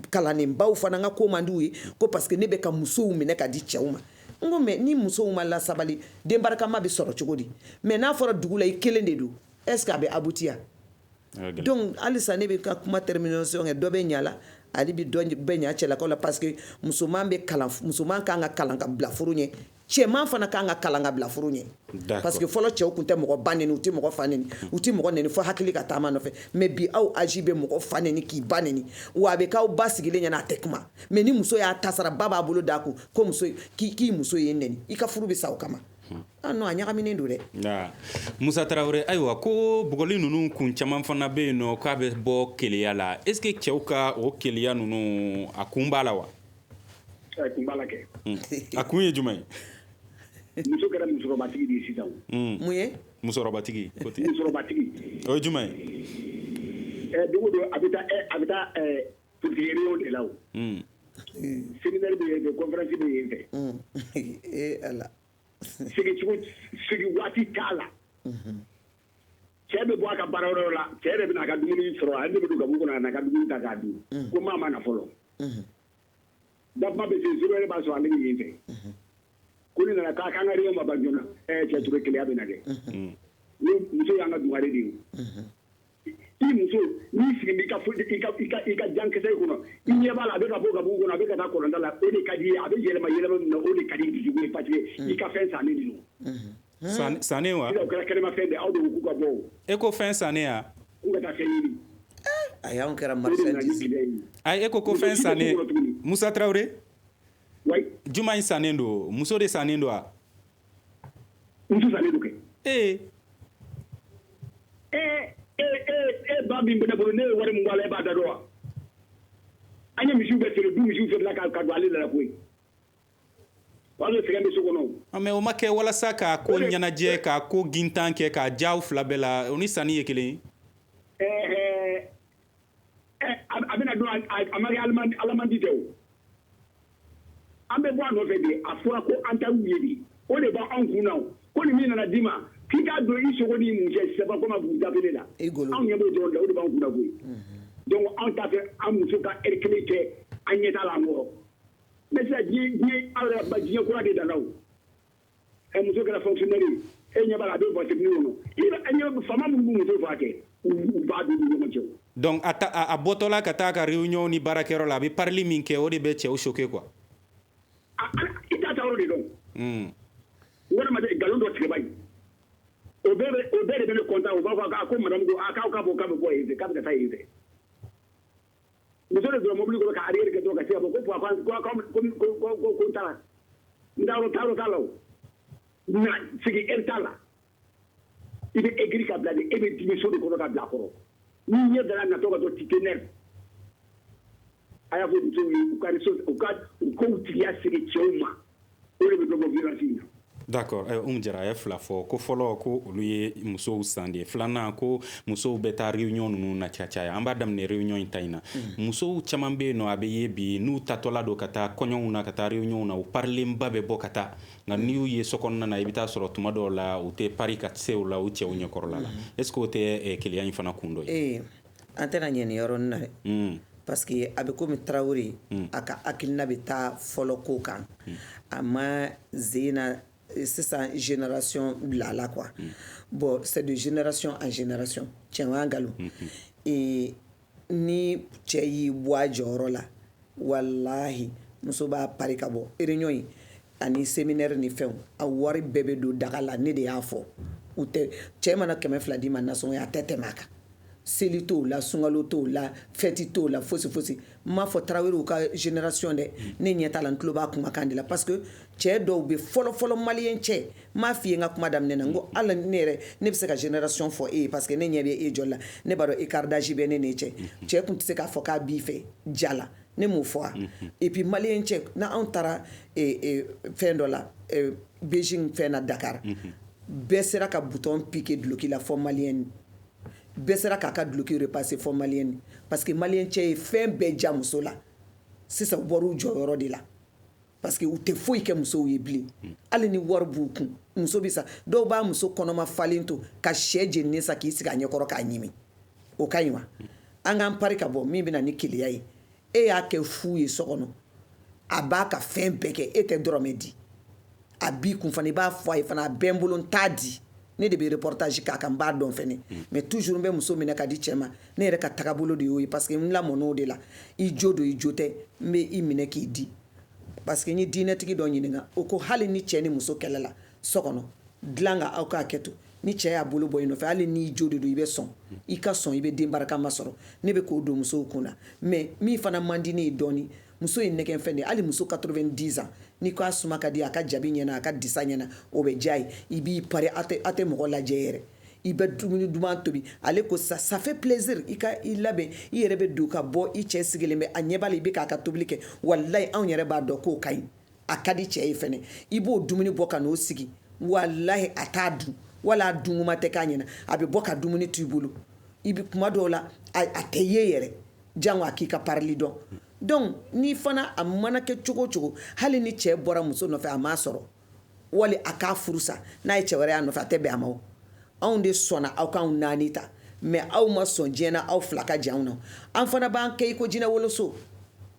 kalanenbaw fana ka ko man d'u ye ko parce que ne bɛ ka musow minɛ ka di cɛw ma n ko mais ni musow ma lasabali den barikama bɛ sɔrɔ cogo di mais n'a fɔra dugu la i kelen de don est ce que a bɛ aboutir donc halisa ne bɛ ka kuma termination kɛ dɔ bɛ ɲa la ale bɛ dɔ bɛ ɲa cɛlakaw la parce que musoman kan ka kalan ka bila furu ɲɛ cɛman fana kan ka kalan ka bila furu ɲɛ parce que fɔlɔ cɛw tun tɛ mɔgɔ ba neni u tɛ mɔgɔ fa neni u tɛ mɔgɔ neni fo hakili ka taama nɔfɛ mais bi aw âge bɛ mɔgɔ fa neni k'i ba neni wa a bɛ k'aw ba sigilen ɲɛna a tɛ kuma mais ni muso y'a tasara ba b'a bolo d'a kun ko k'i muso ye neni i ka furu bɛ sa o kama non a ɲagaminen don dɛ Musa Tarawele ayiwa ko bugɔli ninnu kun caman fana bɛ yen nɔ k'a bɛ bɔ keleya la est ce que cɛw ka o keleya ninnu a kun b'a la wa a kun b'a la kɛ a kun ye jumɛn ye muso kɛra musokɔrɔbatigi de ye sisan mun ye musokɔrɔbatigi musokɔrɔbatigi o ye jumɛn ye don o don a bɛ taa politique réunion de la o séminaire bɛ yen fɛ conférence bɛ yen fɛ ala sigi waati t'a la cɛ bɛ bɔ a ka baarayɔrɔ la cɛ yɛrɛ bɛna a ka dumuni sɔrɔ ale de bɛ don gabugu kɔnɔ a na ka dumuni ta k'a dun ko maa ma na fɔlɔ dakuma bɛ se zoro yɛrɛ b'a sɔrɔ ale bɛ yen fɛ ko ne nana k'a kan ka réunion ma ban joona cɛ Ture keleya bɛ na kɛ muso y'an ka dugare de ye i muso n'i sigi i ka jankisɛ kɔnɔ i ɲɛ b'a la a bɛ ka bɔ gabugu kɔnɔ a bɛ ka taa kɔlɔnda la o de ka di ye a bɛ yɛlɛma min na o de ka di dusuku ye parce que i ka fɛn sannen de don sannen wa o kɛra kɛnɛmafɛn de aw de ko k'u ka bɔ e ko fɛn sannen ya k'u ka taa fɛn ɲini a y'anw kɛra marchandise ayi e ko fɛn sannen Musa Tarawele juma in sannen don muso de sannen don wa muso sannen don kɛ ba min bɛ ne bolo ne ye wari min bɔ a la e b'a da dɔn wa an ye misiw bɛɛ feere du misiw feerela ka don ale la koyi o y'a sɔrɔ sɛgɛn bɛ so kɔnɔ mais o ma kɛ walasa ka ko ɲɛnajɛ ka ko gintan kɛ ka diya fila bɛɛ la o ni sanni ye kelen ye a bɛna dɔn a ma kɛ alamandi tɛ o an bɛ bɔ a nɔfɛ de a fɔra ko an ta ye de o de b'anw kun na ko nin min nana d'i ma k'i k'a don i sogo ni mun cɛ sɛbɛn ko ma bugu dabele la anw ɲɛ b'o dɔrɔn de o de b'anw kun na koyi donc anw t'a fɛ an muso ka heure kelen kɛ an ɲɛ t'a la an kɔrɔ mais sisan diɲɛ aw yɛrɛ ba diɲɛ kura de danna o muso kɛra fonctionnaire ye e ɲɛ b'a la a bɛ bɔ technique kɔnɔ i bɛ faama minnu b'u muso faa kɛ u b'a don u ni ɲɔgɔn cɛ donc a bɔtɔla ka taa ka réunion ni baarakɛyɔrɔ la a bɛ parili min kɛ o de bɛ cɛw choquer quoi i t'a ta yɔrɔ de dɔn walima nkalon dɔ tigɛ ba ye o bɛɛ de bɛ ne content o b'a fɔ ko madame ko k'aw ka bɔ k'a bɛ bɔ yen fɛ k'a bɛ ka taa yen fɛ muso de donna mobili kɔnɔ ka arrière kɛ dɔrɔn ka se ka bɔ ko n t'a la n t'a la o na sigi heure t'a la i bɛ écrit ka bila de e bɛ dimi so de kɔnɔ ka bila a kɔrɔ n'i ɲɛ dara natɔ ka dɔ titɛnɛri a y'a fɔ musow ye u ka u tigiya sigi cɛw ma o de bɛ dɔ bɔ violence in na. D'accord Jara a ye fila fɔ ko fɔlɔ ko olu ye musow san de filanan ko musow bɛ taa réunion ninnu na caya an b'a daminɛ réunion in ta in na musow caman bɛ yen nɔ a bɛ ye bi n'u tatɔla don ka taa kɔɲɔw na ka taa réunion na u parilenba bɛ bɔ ka taa nka n'i y'u ye sokɔnɔna na i bɛ taa sɔrɔ tuma dɔw la u tɛ pari ka se o la u cɛw ɲɛkɔrɔla la est-ce que o tɛ keleya in fana kun dɔ ye an tɛna ɲɛ nin yɔrɔnin na dɛ parce que a bɛ komi Tarawele a ka hakilina bɛ taa fɔlɔ ko kan a ma Zeyina c'est sa génération là quoi. Bon, c'est de génération en génération. Tiens, un galop. Et ni cɛ y'i bɔ a jɔyɔrɔ la walahi muso b'a pari ka bɔ réunion yi ani séminaire ni fɛnw a wari bɛɛ bɛ don daga la ne de y'a fɔ u tɛ cɛ mana 200 di ma nasɔngɔ a tɛ tɛmɛ a kan seli t'o la sunkalo t'o la fɛti t'o la fosi n m'a fɔ tarawelew ka génération dɛ ne ɲɛ t'a la n tulo b'a kumakan de la parce que cɛ dɔw bɛ fɔlɔ maliyɛn cɛ n m'a f'i ye n ka kuma daminɛ na n ko ala ne yɛrɛ ne bɛ se ka génération fɔ e ye parce que ne ɲɛ bɛ e jɔ la ne b'a dɔn écart d'âge bɛ ne n'e cɛ cɛ tun tɛ se k'a fɔ k'a b'i fɛ ja la ne m'o fɔ wa et puis maliyɛn cɛ n'anw taara fɛn dɔ la Beijing fɛn na Dakar bɛɛ sera ka bouton piqué duloki la fɔ maliyɛn bɛɛ sera k'a ka duloki repasser fɔ maliyɛn parce que maliyɛn cɛ ye fɛn bɛɛ ja muso la sisan u bɔr'u jɔyɔrɔ de la parce que u tɛ foyi kɛ musow ye bilen hali ni wari b'u kun muso bɛ sa dɔw b'a muso kɔnɔma falen to ka sɛ jeninen sa k'i sigi a ɲɛkɔrɔ k'a ɲimi o ka ɲi wa an k'an pari ka bɔ min bɛ na ni keleya ye e y'a kɛ fu ye so kɔnɔ a b'a ka fɛn bɛɛ kɛ e tɛ dɔrɔmɛ di a b'i kun fana i b'a fɔ a ye fana a bɛɛ n bolo n t'a di ne de bɛ reportage k'a kan n b'a dɔn fɛnɛ mais toujours n bɛ muso minɛ ka di cɛ ma ne yɛrɛ ka tagabolo de y'o ye parce que n lamɔn'o de la i jo don i jo tɛ n bɛ i minɛ k'i di parce que n ye diinɛtigi dɔ ɲininka o ko hali ni cɛ ni muso kɛlɛ la so kɔnɔ dilan ka aw k'a kɛ to ni cɛ y'a bolo bɔ i nɔfɛ hali n'i jo de don i bɛ sɔn i ka sɔn i bɛ den barakama sɔrɔ ne bɛ k'o don musow kun na mais min fana man di ne ye dɔɔni muso ye nɛgɛn fɛn de hali muso 90 ans ni k'a suma ka di a ka jabi ɲɛna a ka disa ɲɛna o bɛ diya ye i b'i pari a tɛ mɔgɔ lajɛ yɛrɛ i bɛ dumuni duman tobi ale ko ça fait plaisir i labɛn i yɛrɛ bɛ don ka bɔ i cɛ sigilen bɛ a ɲɛ b'a la i bɛ k'a ka tobili kɛ walayi anw yɛrɛ b'a dɔn k'o ka ɲi a ka di cɛ ye fɛnɛ i b'o dumuni bɔ ka n'o sigi walayi a t'a dun wala a dun kuma tɛ k'a ɲɛna a bɛ bɔ ka dumuni to i bolo i bɛ kuma dɔw la a tɛ ye yɛrɛ jango a k'i ka parili dɔn donc ni fana a mana kɛ cogo cogo hali ni cɛ bɔra muso nɔfɛ a m'a sɔrɔ wali a k'a furu sa n'a ye cɛ wɛrɛ y'a nɔfɛ a tɛ bɛn a ma o anw de sɔnna aw k'anw naani ta mais aw ma sɔn diɲɛ na aw fila ka jɛ anw na an fana b'an kɛ i ko jinɛ woloso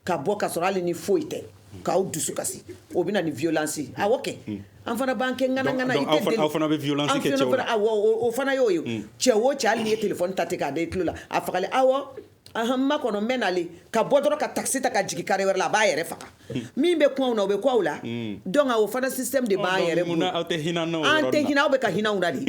ka bɔ ka sɔrɔ hali ni foyi tɛ k'aw dusu kasi o bɛ na ni violence awɔ kɛ an fana b'an kɛ ŋanaŋana i tɛ deli aw fana bɛ violence kɛ cɛw la o fana y'o ye cɛ o cɛ hali n'i ye téléphone ta ten k'a da i tulo la a fagalen awɔ ma kɔnɔ n bɛ nale ka bɔ dɔrɔn ka taxi ta ka jigin carré wɛrɛ la a b'a yɛrɛ faga min bɛ kun aw na o bɛ kun aw la donc o fana système de b'an yɛrɛ bolo aw tɛ hinɛ n'o an tɛ hinɛ aw bɛ ka hinɛ aw na de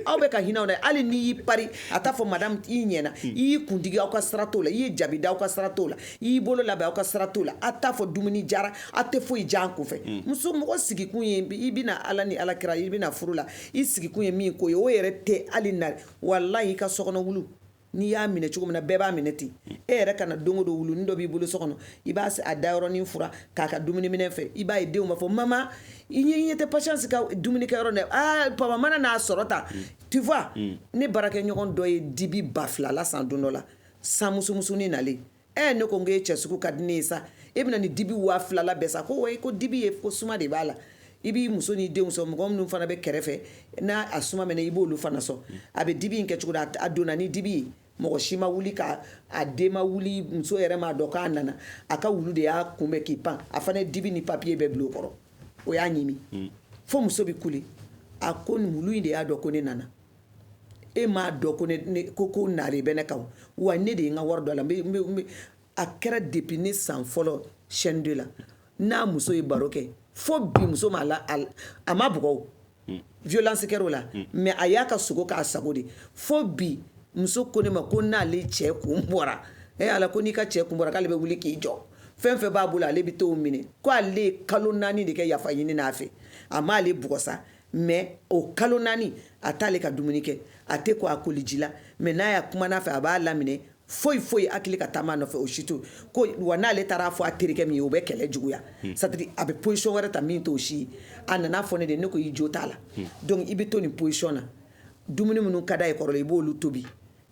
aw bɛ ka hinɛ aw na hali n'i y'i pari a t'a fɔ madame i ɲɛna i y'i kundigi aw ka sira t'o la i ye jabi da aw ka sira t'o la i y'i bolo labɛn aw ka sira t'o la a t'a fɔ dumuni jara a tɛ foyi diya an kunfɛ muso mɔgɔ sigikun ye i bɛna ala ni alakira i bɛna furu la i sigikun ye min ko ye o yɛrɛ tɛ hali na walayi i ka sokɔnɔ wulu n'i y'a minɛ cogo min na bɛɛ b'a minɛ ten e yɛrɛ kana don o don wulunin dɔ b'i bolo so kɔnɔ i b'a a da yɔrɔnin fura k'a ka dumuni minɛ fɛ i b'a ye denw b'a fɔ mama i ɲɛ tɛ patience ka dumuni kɛ yɔrɔ dɛ papa mana n'a sɔrɔ ta tu vois ne baarakɛɲɔgɔn dɔ ye dibi 2000 la san don dɔ la san musumusunin nalen ne ko n ko e cɛ sugu ka di ne ye sa e bɛna ni dibi 2000 la bɛɛ sa ko wayi ko dibi ye ko suma de b'a la i b'i muso ni denw sɔn mɔgɔ minnu fana bɛ kɛrɛfɛ n'a a suma mɛnɛ i b'olu fana sɔn a bɛ dibi in kɛ cogo di a donna ni dibi ye mɔgɔ si ma wuli ka a den ma wuli muso yɛrɛ m'a dɔn k'a nana a ka wulu de y'a kunbɛn k'i pan a fana dibi ni papiye bɛɛ bila o kɔrɔ o y'a ɲimi fo muso bɛ kule a ko nin wulu in de y'a dɔn ko ne nana e m'a dɔn ko ko nare bɛ ne kan wa ne de ye n ka wari dɔ la a kɛra depuis ne san fɔlɔ chaîne 2 la n'a muso ye baro kɛ fo bi muso ma a ma bugɔ violence kɛra o la mais a y'a ka sogo k'a sago de fo bi muso ko ne ma ko n'ale cɛ kun bɔra ala ko n'i ka cɛ kun bɔra k'ale bɛ wuli k'i jɔ fɛn fɛn b'a bolo ale bɛ t'o minɛ ko ale ye kalo 4 de kɛ yafa ɲini n'a fɛ a m'ale bugɔ sa mais o kalo 4 a t'ale ka dumuni kɛ a tɛ ko a koliji la mais n'a y'a kuma n'a fɛ a b'a laminɛ foyi hakili ka taama nɔfɛ o si to ko wa n'ale taara fɔ a terikɛ min ye o bɛ kɛlɛ juguya c'est-à-dire a bɛ position wɛrɛ ta min t'o si a nana fɔ ne de ne ko i jo t'a la donc i bɛ to nin position na dumuni minnu ka d'a ye kɔrɔlen i b'olu tobi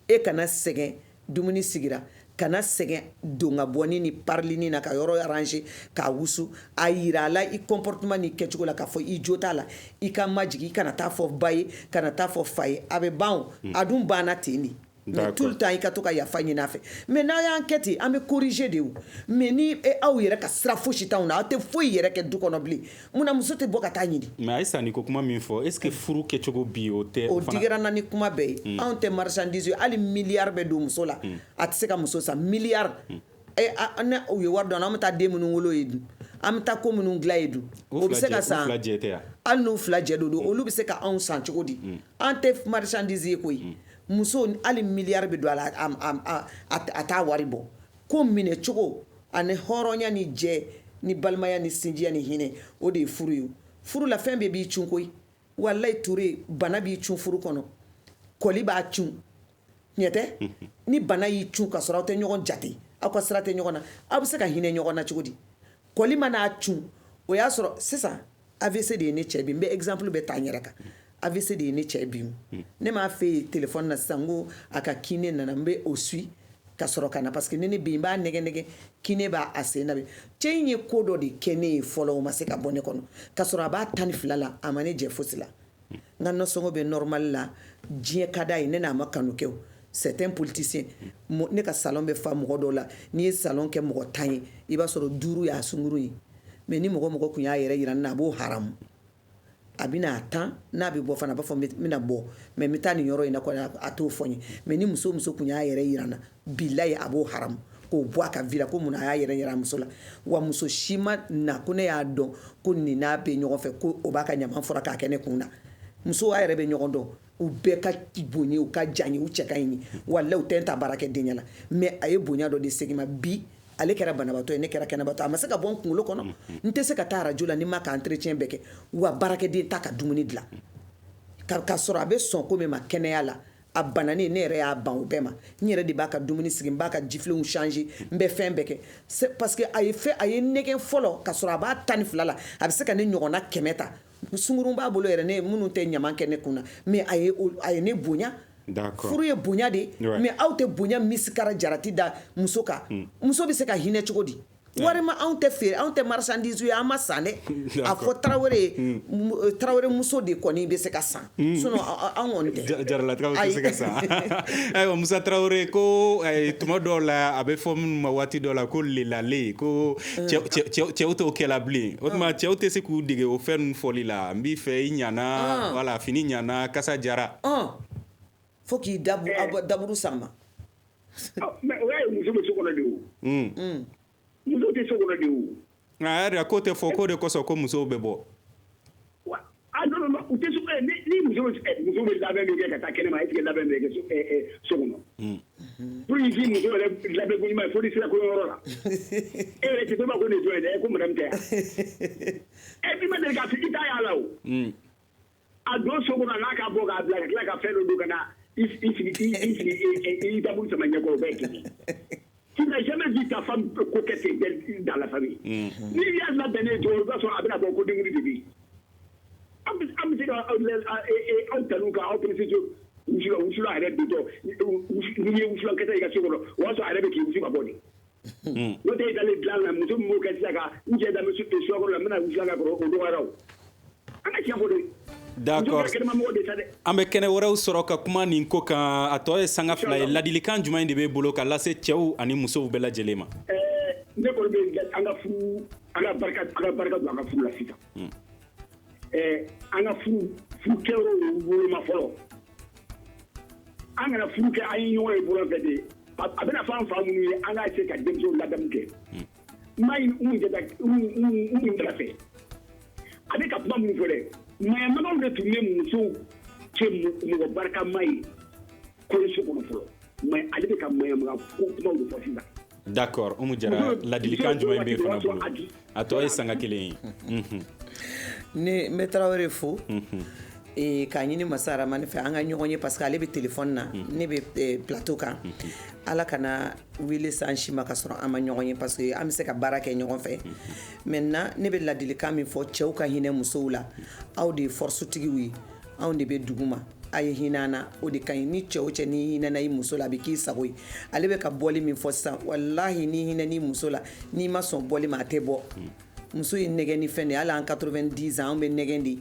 e kana sɛgɛn dumuni sigira kana sɛgɛn don ka bɔ ni parilini na ka yɔrɔ arranger k'a wusu a yira a la i comportement ni kɛcogo la k'a fɔ i jo t'a la i ka majigi i kana taa fɔ ba ye kana taa fɔ fa ye a bɛ ban a dun banna ten de mais tout le temps i ka to ka yafa ɲini a fɛ mais n'a y'an kɛ ten an bɛ corriger de o mais ni aw yɛrɛ ka sira fosi t'anw na aw tɛ foyi yɛrɛ kɛ du kɔnɔ bilen mun na muso tɛ bɔ ka taa ɲini mais Aïssa ni ko kuma min fɔ est ce que furu kɛcogo bi o tɛ o digira na ni kuma bɛɛ ye anw tɛ marchandise ye hali miliyari bɛ don muso la a tɛ se ka muso san miliyari ne u ye wari dɔn an bɛ taa den minnu wolo ye dun an bɛ taa ko minnu dilan ye dun o bɛ se ka san hali n'u fila jɛ don olu bɛ se ka anw san cogo di an tɛ marchandise ye koyi muso hali miliyari bɛ don a la a t'a wari bɔ ko minɛ cogo ani hɔrɔnya ni jɛ ni balimaya ni sinjiya ni hinɛ o de ye furu ye furu la fɛn bɛɛ b'i cun koyi walayi ture bana b'i cun furu kɔnɔ kɔli b'a cun ɲɛ tɛ ni bana y'i cun ka sɔrɔ aw tɛ ɲɔgɔn jate aw ka sira tɛ ɲɔgɔn na aw bɛ se ka hinɛ ɲɔgɔn na cogo di kɔli mana cun o y'a sɔrɔ sisan AVC de ye ne cɛ bin n bɛ exemple bɛ ta n yɛrɛ kan AVC de ye ne cɛ bin ne m'a fɛ yen téléphone na sisan ko a ka kiné nana n bɛ o suit ka sɔrɔ ka na parce que ne ni bin n b'a nɛgɛ nɛgɛ kiné b'a a sen na bi cɛ in ye ko dɔ de kɛ ne ye fɔlɔ o ma se ka bɔ ne kɔnɔ ka sɔrɔ a b'a 12 la a ma ne jɛ fosi la n ka nasɔngɔ bɛ normal la diɲɛ ka d'a ye ne n'a ma kanu kɛ o certains politiciens ne ka salon bɛ fa mɔgɔ dɔw la n'i ye salon kɛ mɔgɔ 10 ye i b'a sɔrɔ 5 y'a sunkuru ye mais ni mɔgɔ mɔgɔ tun y'a yɛrɛ yira ne na a b'o haramu a bɛna a 10 n'a bɛ bɔ fana a b'a fɔ n bɛna bɔ mais n bɛ taa nin yɔrɔ in na kɔni a t'o fɔ n ye mais ni muso tun y'a yɛrɛ yira n na bilayi a b'o haramu k'o bɔ a ka vie la ko mun na a y'a yɛrɛ yira a muso la wa muso si ma na ko ne y'a dɔn ko nin n'a bɛ ɲɔgɔn fɛ ko o b'a ka ɲaman fɔra k'a kɛ ne kun na muso a yɛrɛ bɛ ɲɔgɔn dɔn u bɛɛ ka bonya u ka jan ye u cɛ ka ɲi walayi u tɛ n ta baara kɛ den ɲɛna mais a ye bonya dɔ de segin ma bi ale kɛra banabatɔ ye ne kɛra kɛnɛbatɔ a ma se ka bɔ n kunkolo kɔnɔ n tɛ se ka taa radio la ni ma ka entretien bɛɛ kɛ wa baarakɛden t'a ka dumuni dilan ka sɔrɔ a bɛ sɔn ko min ma kɛnɛya la a bananen ne yɛrɛ y'a ban o bɛɛ ma n yɛrɛ de b'a ka dumuni sigi n b'a ka jifilenw changer n bɛ fɛn bɛɛ kɛ parce que a ye nɛgɛn fɔlɔ ka sɔrɔ a b'a 12 la a bɛ se ka ne ɲɔgɔnna 100 ta sunkurun b'a bolo yɛrɛ ne minnu tɛ ɲaman kɛ ne kun na mais a ye ne bonya furu ye bonya de mais aw tɛ bonya misikara jarati da muso kan muso bɛ se ka hinɛ cogo di wari ma anw tɛ feere anw tɛ marchandise ye an ma san dɛ a fɔ tarawele muso de kɔni bɛ se ka san sinon anw kɔni tɛ jaralakaw tɛ se ka san ayiwa Musa Tarawele ko tuma dɔw la a bɛ fɔ minnu ma waati dɔw la ko lelale ko cɛw t'o kɛla bilen o tuma cɛw tɛ se k'u dege o fɛn ninnu fɔli la n b'i fɛ i ɲana wala fini ɲana kasa jara fo k'i daburu san ma mais o y'a ye muso bɛ so kɔnɔ de o muso tɛ so kɔnɔ de o a yɛrɛ ko tɛ fɔ ko de kosɔn ko musow bɛ bɔ non u tɛ so ni muso bɛ labɛn min kɛ ka taa kɛnɛma est-ce que labɛn bɛ kɛ so kɔnɔ pour que k'i muso yɛrɛ labɛn ko ɲuman ye fo ni sera kɔɲɔyɔrɔ la e yɛrɛ tɛ to ma ko nin jɔn ye dɛ ko madame tɛ yan bi ma deli ka f'i ta y'a la o a don so kɔnɔ n'a ka bɔ k'a bila ka tila ka fɛn dɔ don ka na i sigi daburu sama ɲɛkɔrɔ o bɛɛ kelen tu n'as jamais vu ta femme coquette dans la famille ni y'a labɛnnen to o b'a sɔrɔ a bɛna bɔ ko denkuli de bɛ yen an bɛ se ka aw tanu kan aw perese wusula yɛrɛ bitɔ n'i ye wusulankɛta i ka so kɔnɔ o y'a sɔrɔ a yɛrɛ bɛ k'i wusu ka bɔ de n'o tɛ e dalen dilan na muso min b'o kɛ sisan ka n cɛ danbɛ suwakɔrɔ la n bɛna wusulan ka kɔrɔ o dɔgɔyara o an ka tiɲɛ fɔ de d'accord an bɛ kɛnɛ wɛrɛw sɔrɔ ka kuma nin ko kan a tɔ ye sanga 2 ye ladilikan jumɛn de bɛ bolo ka lase cɛw ani musow bɛɛ lajɛlen ma ne kɔni bɛ an ka furu an ka barika don an ka furu la sisan an ka furu kɛyɔrɔ woloma fɔlɔ an kana furu kɛ an ye ɲɔgɔn ye bolo fɛ de a bɛna fɔ an fa minnu ye an k'a se ka denmisɛnw ladamu kɛ ma mun dara fɛ a bɛ ka kuma minnu fɔ dɛ mayamagaw de tun bɛ musow cɛ mɔgɔ barikama ye kɔɲɔso kɔnɔ fɔlɔ mais ale bɛ ka mayamaga ko kumaw de fɔ sisan d'accord Umu Jara ladilikan jumɛn bɛ fana bolo a tɔ ye sanga 1 ye ne n bɛ Tarawele fo k'a ɲini Masa Aramani fɛ an ka ɲɔgɔn ye parce que ale bɛ téléphone na ne bɛ plateau kan ala kana wele san si ma ka sɔrɔ an ma ɲɔgɔn ye parce que an bɛ se ka baara kɛ ɲɔgɔn fɛ maintenant ne bɛ ladilikan min fɔ cɛw ka hinɛ musow la aw de ye force tigiw ye anw de bɛ dugu ma a ye hinɛ an na o de ka ɲi ni cɛ o cɛ ni hinɛna i muso la a bɛ k'i sago ye ale bɛ ka bɔli min fɔ sisan walahi ni hinɛ ni muso la n'i ma sɔn bɔli ma a tɛ bɔ muso ye nɛgɛ ni fɛn de hali an 90 ans an bɛ nɛgɛ de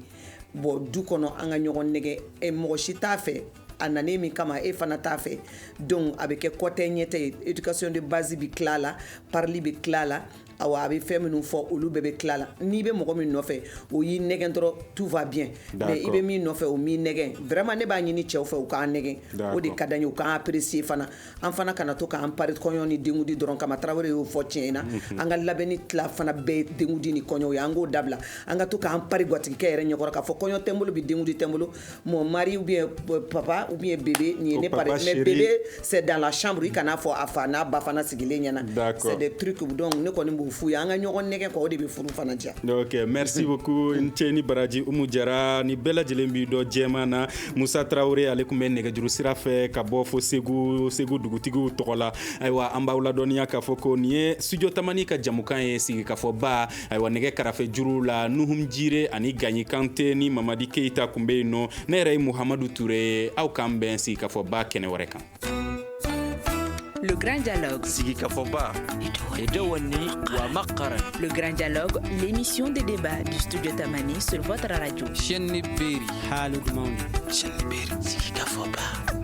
bɔn du kɔnɔ an ka ɲɔgɔn nɛgɛ mɔgɔ si t'a fɛ a nanen min kama e fana t'a fɛ donc a bɛ kɛ kɔtɛ ɲɛtɛ ye éducation de base bi tila la parli bi tila la awa a bɛ fɛn minnu fɔ olu bɛɛ bɛ tila la n'i bɛ mɔgɔ min nɔfɛ o y'i nɛgɛn dɔrɔn tout va bien mais i bɛ min nɔfɛ o m'i nɛgɛn vraiment ne b'a ɲini cɛw fɛ u k'an nɛgɛn o de ka d'an ye u k'an apprécier fana an fana kana to k'an pari kɔɲɔ ni denkudi dɔrɔn kama Tarawele y'o fɔ tiɲɛ na an ka labɛnni tila fana bɛɛ ye denkudi ni kɔɲɔw ye an k'o dabila an ka to k'an pari gwatigikɛ yɛrɛ ɲɛkɔrɔ k'a fɔ kɔɲɔ tɛ n bolo bi denkudi tɛ n bolo mon mari ou bien papa ou bien bébé nin ye ne pari mais bébé c'est dans la chambre i kana fɔ a fa n'a ba fana sigilen ɲɛna c'est des trucs donc ne kɔni b'o f'u ye an ka ɲɔgɔn nɛgɛn quoi o de bɛ furu fana diya. Ok, merci beaucoup Nceni Baraji Umu Jara ni bɛɛ lajɛlen b'i dɔn jɛman na Musa Traoré ale tun bɛ nɛgɛjuru sira fɛ ka bɔ fo Segu dugutigiw tɔgɔ la ayiwa an b'aw ladɔnniya k'a fɔ ko nin ye studio tamani ka jamukan ye sigikafɔba ayiwa nɛgɛ karafe juru la Nuhum Jire ani Gaɲi Kante ni Mamadi Keita tun bɛ yen nɔ ne yɛrɛ ye Muhamadu Ture aw k'an bɛn sigikafɔba kɛnɛ wɛrɛ kan. Le Grand Dialogue. Sigikafoba. Edewani wa Makaran. Le Grand Dialogue, l'émission de débat du studio Tamani sur votre radio. Chaîne Beri. Sigikafoba.